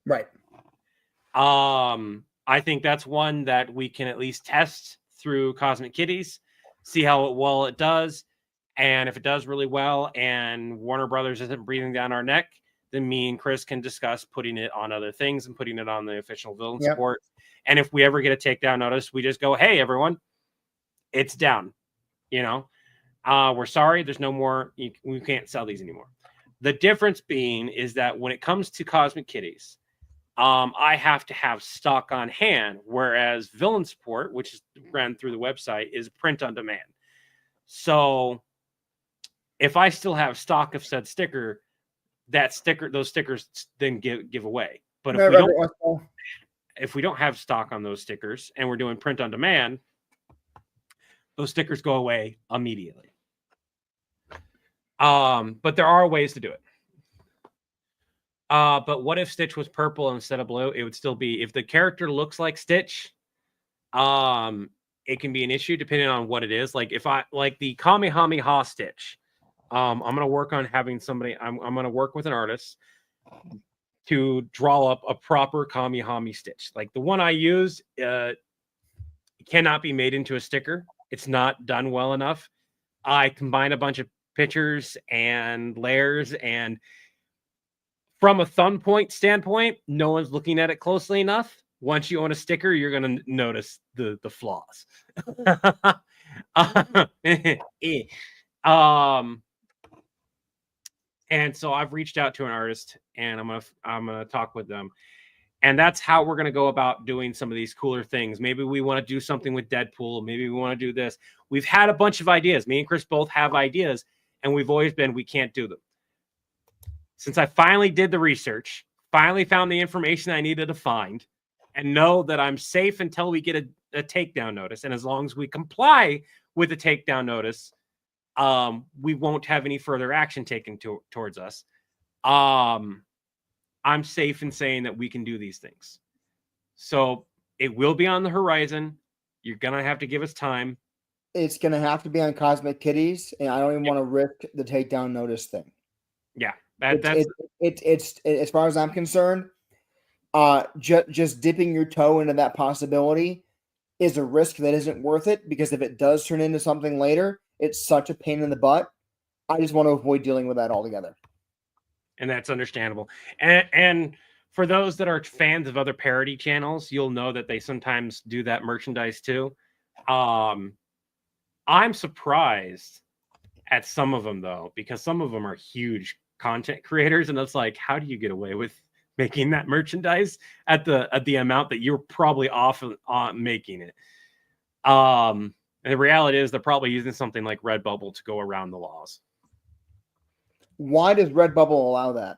Right. I think that's one that we can at least test through Cosmic Kitties, see how well it does. And if it does really well and Warner Brothers isn't breathing down our neck, then me and Chris can discuss putting it on other things and putting it on the official Villain Support. And if we ever get a takedown notice, we just go, hey, everyone, it's down. We're sorry. There's no more. We can't sell these anymore. The difference being is that when it comes to Cosmic Kitties, I have to have stock on hand, whereas Villain Support, which is ran through the website, is print on demand. So if I still have stock of said sticker, those stickers then give away. But if we don't have stock on those stickers and we're doing print on demand, those stickers go away immediately. But there are ways to do it. But what if Stitch was purple instead of blue? It would still be, if the character looks like Stitch, it can be an issue depending on what it is. Like if I like the Kamehameha stitch, I'm gonna work on having somebody. I'm gonna work with an artist to draw up a proper Kamehameha stitch. Like the one I use cannot be made into a sticker. It's not done well enough. I combine a bunch of pictures and layers, and from a thumb point standpoint, no one's looking at it closely enough. Once you own a sticker, you're going to notice the flaws. And so I've reached out to an artist, and I'm gonna talk with them, and that's how we're gonna go about doing some of these cooler things. Maybe we want to do something with Deadpool. Maybe we want to do this. We've had a bunch of ideas. Me and Chris both have ideas, and we've always been we can't do them. Since I finally did the research, finally found the information I needed to find, and know that I'm safe until we get a takedown notice, and as long as we comply with the takedown notice, we won't have any further action taken towards us. I'm safe in saying that we can do these things. So it will be on the horizon. You're going to have to give us time. It's going to have to be on Cosmic Kitties, and I don't even want to risk the takedown notice thing. Yeah. It's as far as I'm concerned, just dipping your toe into that possibility is a risk that isn't worth it, because if it does turn into something later, it's such a pain in the butt. I just want to avoid dealing with that altogether. And that's understandable. And for those that are fans of other parody channels, you'll know that they sometimes do that merchandise too. I'm surprised at some of them though, because some of them are huge content creators, and it's like, how do you get away with making that merchandise at the amount that you're probably off on making it? And the reality is they're probably using something like Redbubble to go around the laws. Why does Redbubble allow that?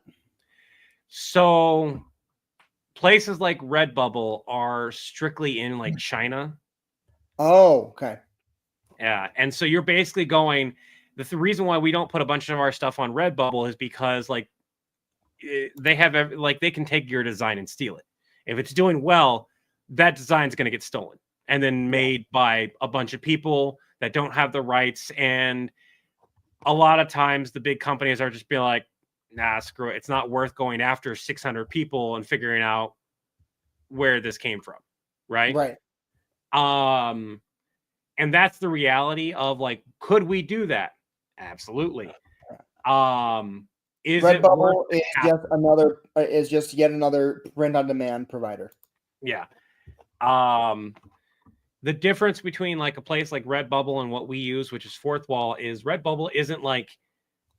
So places like Redbubble are strictly in like China. Oh, okay. Yeah. And so you're basically going, the reason why we don't put a bunch of our stuff on Redbubble is because like they have like they can take your design and steal it. If it's doing well, that design's going to get stolen and then made by a bunch of people that don't have the rights. And a lot of times the big companies are just being like, nah, screw it. It's not worth going after 600 people and figuring out where this came from. Right. And that's the reality of like, could we do that? Absolutely. Is Redbubble is just yet another print on demand provider. Yeah. The difference between like a place like Redbubble and what we use, which is Fourth Wall, is Redbubble isn't like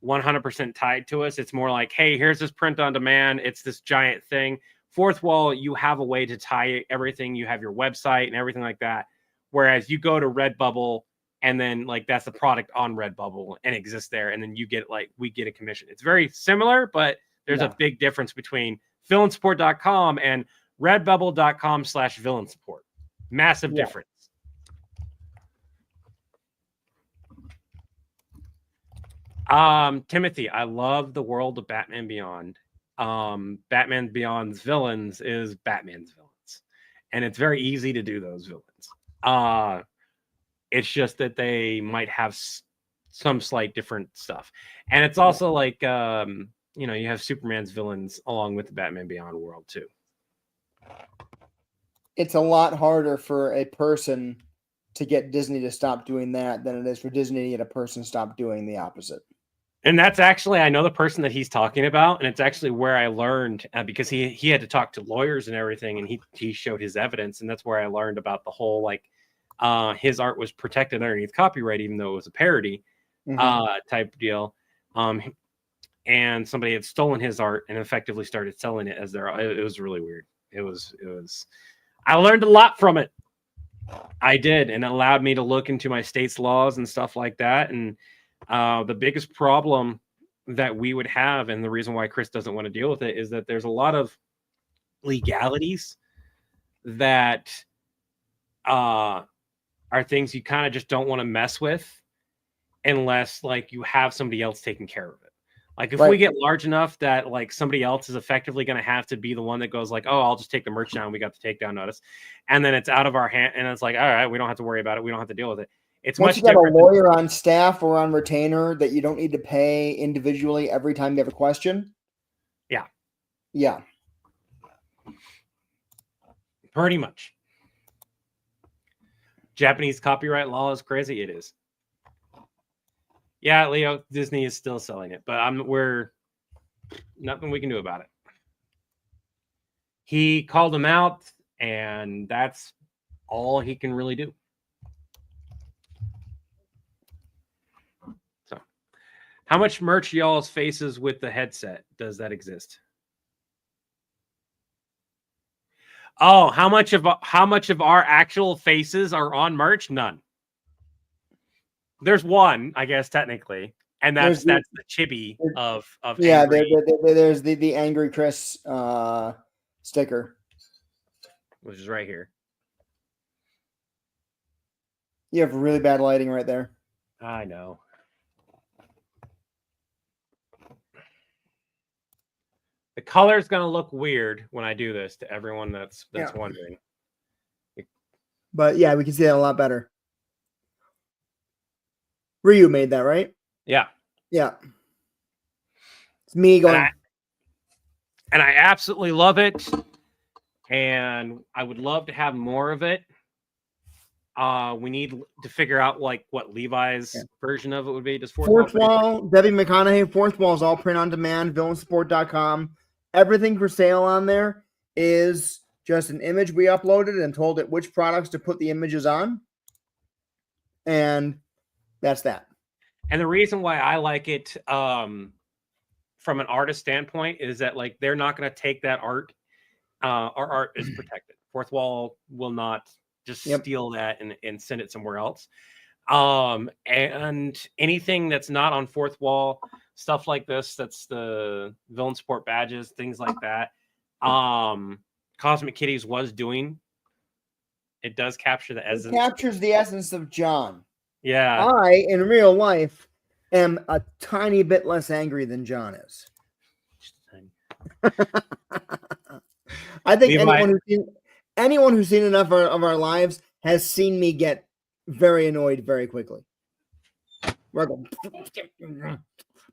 100% tied to us. It's more like, hey, here's this print on demand. It's this giant thing. Fourth Wall, you have a way to tie everything. You have your website and everything like that. Whereas you go to Redbubble and then like that's the product on Redbubble and exists there. And then you get like, we get a commission. It's very similar, but there's a big difference between villainsupport.com and redbubble.com/villainsupport. Massive difference. Timothy, I love the world of Batman Beyond. Batman Beyond's villains is Batman's villains. And it's very easy to do those villains. It's just that they might have some slight different stuff. And it's also like, you know, you have Superman's villains along with the Batman Beyond world too. It's a lot harder for a person to get Disney to stop doing that than it is for Disney to get a person to stop doing the opposite. And that's actually, I know the person that he's talking about, and it's actually where I learned, because he had to talk to lawyers and everything, and he showed his evidence, and that's where I learned about the whole, like, his art was protected underneath copyright, even though it was a parody type deal. And somebody had stolen his art and effectively started selling it as their, it was really weird. It was, I learned a lot from it. I did, and it allowed me to look into my state's laws and stuff like that. And the biggest problem that we would have, and the reason why Chris doesn't want to deal with it, is that there's a lot of legalities that are things you kind of just don't want to mess with unless like you have somebody else taking care of it. Like if Right. we get large enough that like somebody else is effectively going to have to be the one that goes like, oh, I'll just take the merch down. We got the takedown notice, and then it's out of our hand, and it's like, all right, we don't have to worry about it. We don't have to deal with it. It's Once much you got a different. lawyer on staff or on retainer that you don't need to pay individually every time you have a question. Yeah. Yeah. Pretty much. Japanese copyright law is crazy. It is. Yeah, Leo, Disney is still selling it, but we're nothing we can do about it. He called him out, and that's all he can really do. So, how much merch y'all's faces with the headset does that exist? Oh, how much of our actual faces are on merch? None. There's one, I guess technically, and that's the chibi of yeah. angry, There's the Angry Chris sticker, which is right here. You have really bad lighting right there. I know. The color is going to look weird when I do this to everyone that's wondering. But yeah, we can see that a lot better. Ryu made that, right? Yeah. Yeah. It's me going. And I absolutely love it. And I would love to have more of it. We need to figure out like what Levi's version of it would be. Does Fourth Wall, Debbie McConaughey, Fourth Wall is all print on demand, villainsupport.com. Everything for sale on there is just an image we uploaded and told it which products to put the images on. And that's that. And the reason why I like it from an artist standpoint is that like they're not going to take that art. Our art is protected. Fourth Wall will not just steal that and send it somewhere else. And anything that's not on Fourth Wall, stuff like this, that's the villain support badges, things like that. Cosmic Kitties was doing. It does capture the essence. It captures the essence of John. Yeah. I, in real life, am a tiny bit less angry than John is. I think anyone who's seen enough of our lives has seen me get very annoyed very quickly. But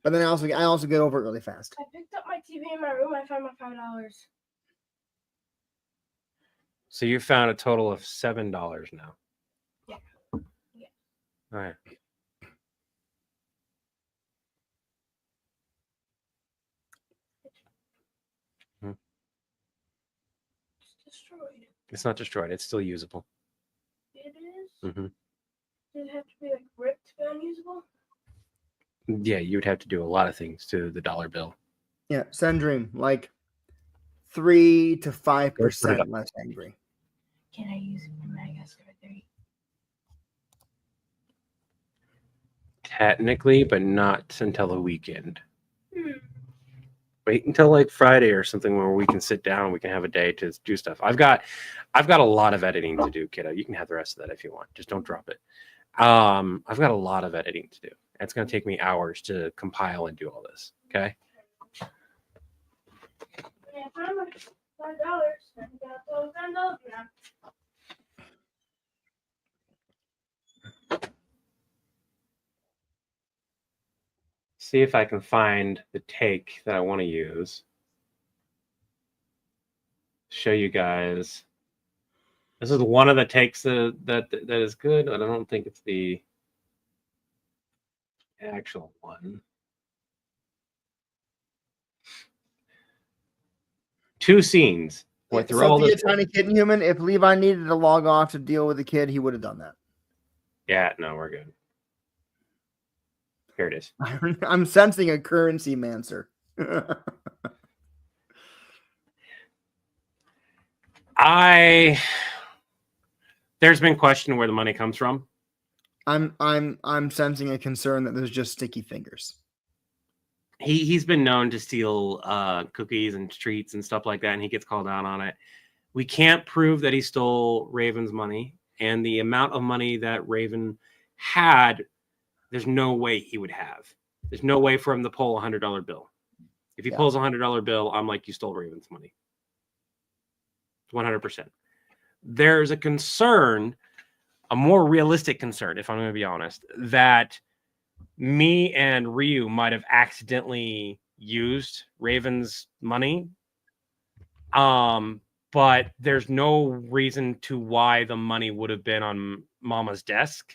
then I also get over it really fast. I picked up my TV in my room. I found my $5. So you found a total of $7 now. Yeah. All right. It's destroyed. It's not destroyed. It's still usable. It is? Mm-hmm. Does it have to be like ripped to be unusable? Yeah, you would have to do a lot of things to the dollar bill. Yeah, Sendream, like 3 to 5% less angry. Can I use it for Madagascar 3? Technically, but not until the weekend. Wait until like Friday or something where we can sit down and we can have a day to do stuff. I've got a lot of editing to do, kiddo. You can have the rest of that if you want. Just don't drop it. I've got a lot of editing to do. It's going to take me hours to compile and do all this. Okay. Yeah, $5. I got those $10 now. See if I can find the take that I want to use. Show you guys. This is one of the takes that is good, but I don't think it's the actual one. 2 scenes. Went through all this. Tiny Kitten Human, if Levi needed to log off to deal with the kid, he would have done that. Yeah, no, we're good. Here it is. I'm sensing a currency mancer. There's been question where the money comes from. I'm sensing a concern that there's just sticky fingers. He's been known to steal cookies and treats and stuff like that, and he gets called out on it. We can't prove that he stole Raven's money, and the amount of money that Raven had, there's no way he would have. There's no way for him to pull a $100 bill. If he pulls a $100 bill, I'm like, you stole Raven's money. 100%. There's a concern, a more realistic concern, if I'm going to be honest, that me and Ryu might have accidentally used Raven's money. But there's no reason to why the money would have been on Mama's desk.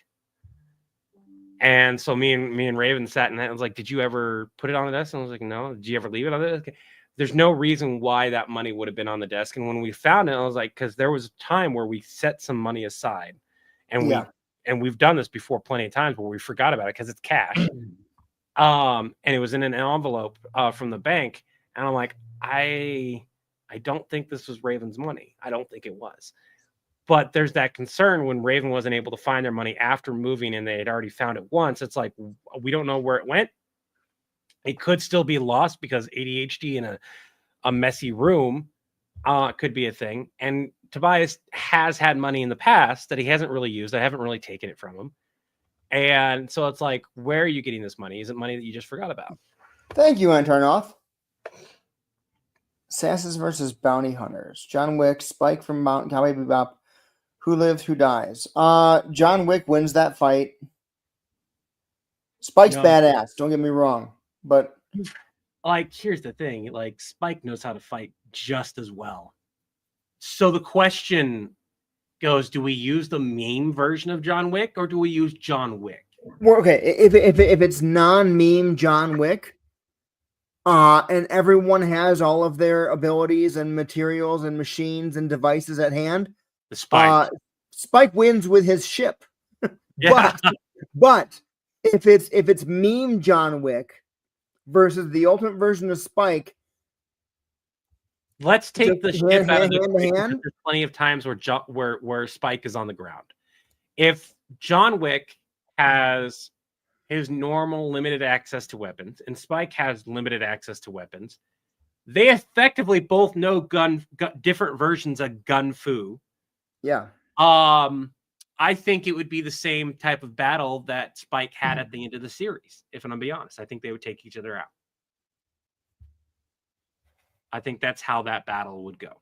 And so me and Raven sat and I was like, did you ever put it on the desk? And I was like, no. Did you ever leave it on the desk? There's no reason why that money would have been on the desk. And when we found it, I was like, because there was a time where we set some money aside, and we've done this before plenty of times where we forgot about it because it's cash. And it was in an envelope from the bank, and I'm like, I don't think this was Raven's money. I don't think it was. But there's that concern when Raven wasn't able to find their money after moving and they had already found it once. It's like, we don't know where it went. It could still be lost because ADHD in a messy room could be a thing. And Tobias has had money in the past that he hasn't really used. I haven't really taken it from him. And so it's like, where are you getting this money? Is it money that you just forgot about? Thank you, Antarnoff. Assassins versus Bounty Hunters. John Wick, Spike from Mountain Cowboy Bebop. Who lived, who dies? John Wick wins that fight. Spike's badass, don't get me wrong. But like, here's the thing, like, Spike knows how to fight just as well. So the question goes, do we use the meme version of John Wick or do we use John Wick? Well, okay, if it's non-meme John Wick, and everyone has all of their abilities and materials and machines and devices at hand, The Spike. Spike wins with his ship. Yeah. But if it's meme John Wick versus the ultimate version of Spike, Let's take the ship out of the hand. There's plenty of times where Spike is on the ground. If John Wick has his normal limited access to weapons and Spike has limited access to weapons, they effectively both know different versions of gun fu. Yeah. I think it would be the same type of battle that Spike had at the end of the series. If I'm gonna be honest, I think they would take each other out. I think that's how that battle would go.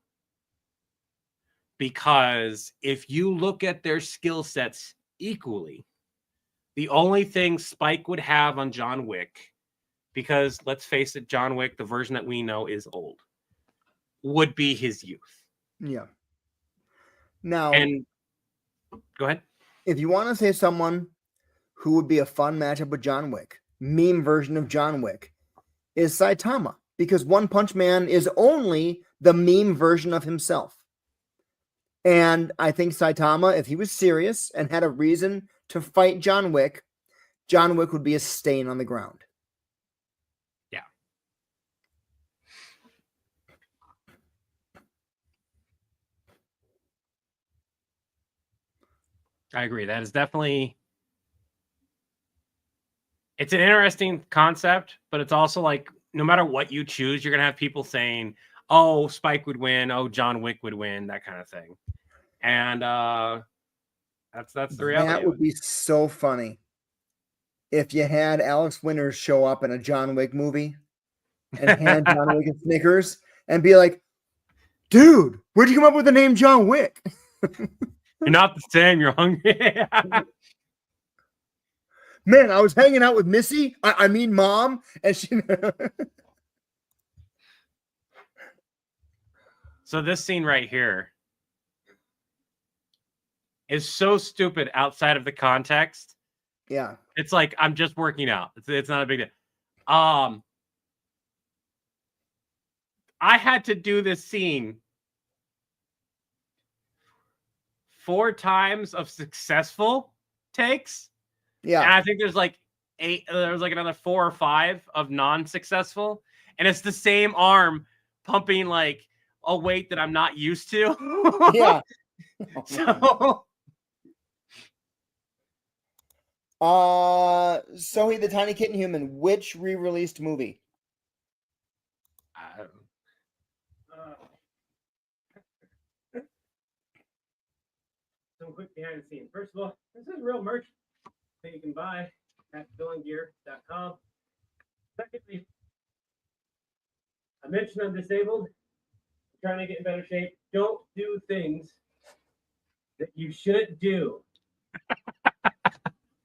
Because if you look at their skill sets equally, the only thing Spike would have on John Wick, because let's face it, John Wick, the version that we know, is old, would be his youth. Yeah. Now, and go ahead. If you want to say someone who would be a fun matchup with John Wick, meme version of John Wick, is Saitama, because One Punch Man is only the meme version of himself. And I think Saitama, if he was serious and had a reason to fight John Wick would be a stain on the ground. Yeah. I agree. That is definitely... It's an interesting concept, but it's also like, no matter what you choose, you're going to have people saying, oh, Spike would win. Oh, John Wick would win, that kind of thing. And that's the reality. That would be so funny if you had Alex Winters show up in a John Wick movie and hand John Wick a Snickers and be like, dude, where'd you come up with the name John Wick? You're not the same. You're hungry. Man, I was hanging out with Missy. I mean, Mom, and she. So this scene right here is so stupid outside of the context. Yeah, it's like I'm just working out. It's not a big deal. I had to do this scene 4 times of successful takes. Yeah. And I think there's like 8, there's like another 4 or 5 of non-successful. And it's the same arm pumping like a weight that I'm not used to. Yeah. So Sohi the Tiny Kitten Human, which re-released movie? Some quick behind the scenes. First of all, this is real merch that you can buy at villaincast.com. Secondly, I mentioned I'm disabled. I'm trying to get in better shape. Don't do things that you shouldn't do.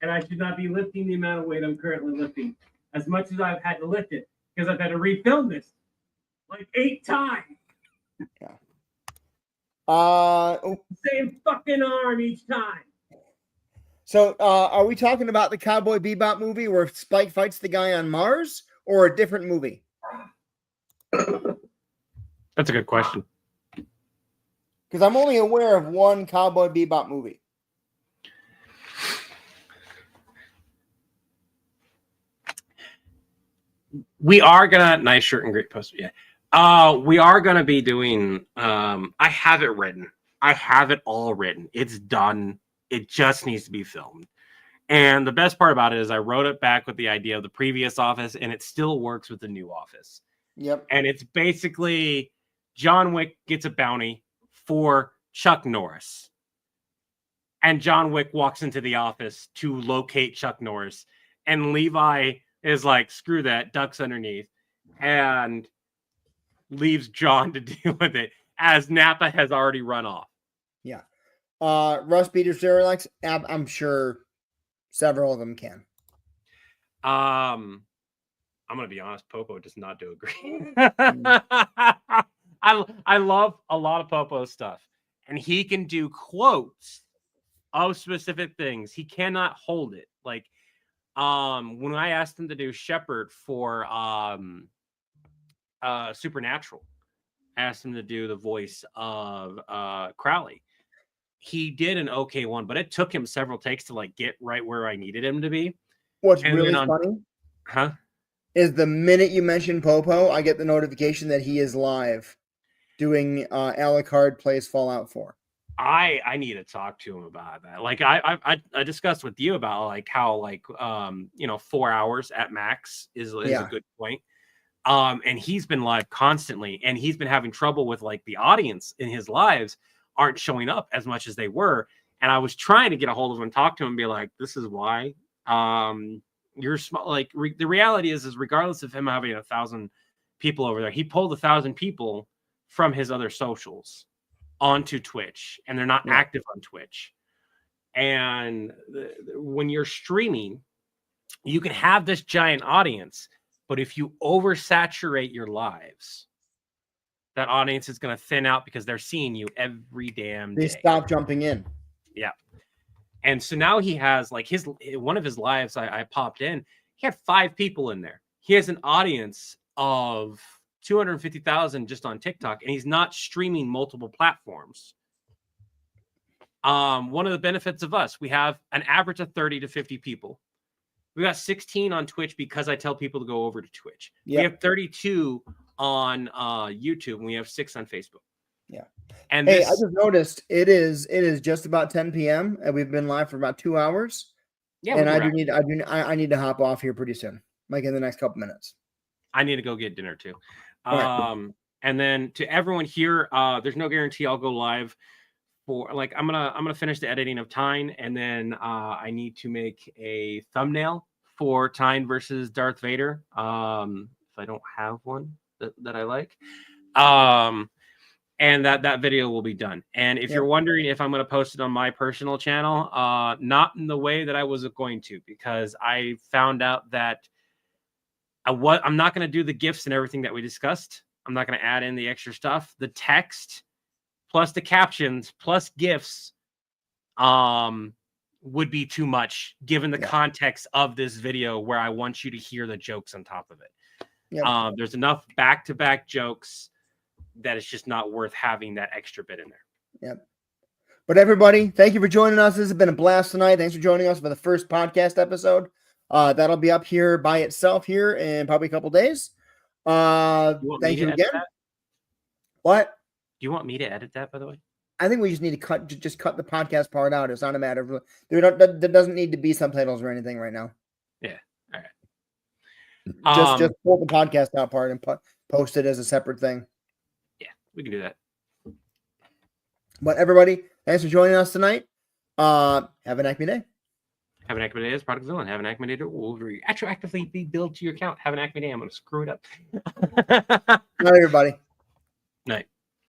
And I should not be lifting the amount of weight I'm currently lifting as much as I've had to lift it because I've had to refilm this like 8 times. Same fucking arm each time. So, are we talking about the Cowboy Bebop movie where Spike fights the guy on Mars, or a different movie? That's a good question. Because I'm only aware of one Cowboy Bebop movie. We are gonna nice shirt and great poster. Yeah. We are gonna be doing. I have it written. I have it all written. It's done. It just needs to be filmed. And the best part about it is I wrote it back with the idea of the previous office, and it still works with the new office. Yep. And it's basically John Wick gets a bounty for Chuck Norris. And John Wick walks into the office to locate Chuck Norris. And Levi is like, screw that, ducks underneath, and leaves John to deal with it as Nappa has already run off. Yeah. Russ Peters, Alex, I'm sure several of them can. I'm gonna be honest, Popo does not do agree. I love a lot of Popo's stuff, and he can do quotes of specific things. He cannot hold it. Like when I asked him to do Shepard for Supernatural, I asked him to do the voice of Crowley. He did an okay one, but it took him several takes to like get right where I needed him to be. What's really funny is the minute you mention Popo, I get the notification that he is live doing Alucard plays Fallout 4. I need to talk to him about that. Like I discussed with you about like how like 4 hours at max is a good point. And he's been live constantly, and he's been having trouble with like the audience in his lives aren't showing up as much as they were. And I was trying to get a hold of him and talk to him and be like, this is why you're small. Like the reality is regardless of him having 1,000 people over there, he pulled 1,000 people from his other socials onto Twitch, and they're not active on Twitch. And when you're streaming, you can have this giant audience, but if you oversaturate your lives, that audience is going to thin out because they're seeing you every damn day. They stop jumping in. Yeah. And so now he has like one of his lives I popped in, he had 5 people in there. He has an audience of 250,000 just on TikTok, and he's not streaming multiple platforms. One of the benefits of us, we have an average of 30 to 50 people. We got 16 on Twitch because I tell people to go over to Twitch. Yep. We have 32 on YouTube, and we have 6 on Facebook. Yeah. And I just noticed it is just about 10 p.m. and we've been live for about 2 hours. Yeah, and I need to hop off here pretty soon, like in the next couple minutes. I need to go get dinner too. And then to everyone here, there's no guarantee I'll go live for like I'm gonna finish the editing of Tyne, and then I need to make a thumbnail for Tyne versus Darth Vader. If I don't have one that I like. And that video will be done. And if you're wondering if I'm going to post it on my personal channel, not in the way that I was going to, because I found out that I'm not going to do the GIFs and everything that we discussed. I'm not going to add in the extra stuff. The text plus the captions plus GIFs would be too much given the context of this video where I want you to hear the jokes on top of it. Yep. There's enough back-to-back jokes that it's just not worth having that extra bit in there. Yep. But everybody, thank you for joining us. This has been a blast tonight. Thanks for joining us for the first podcast episode. That'll be up here by itself here in probably a couple days. Thank you again. What? Do you want me to edit that, by the way? I think we just need to cut the podcast part out. It's not a matter of there doesn't need to be subtitles or anything right now. Yeah. All right. Just pull the podcast out part and post it as a separate thing. We can do that. But everybody, thanks for joining us tonight. Have a nice day. Have an activated as product villain. Have an activated will retroactively be billed to your account. Have an activated. I'm going to screw it up. Not everybody. Night.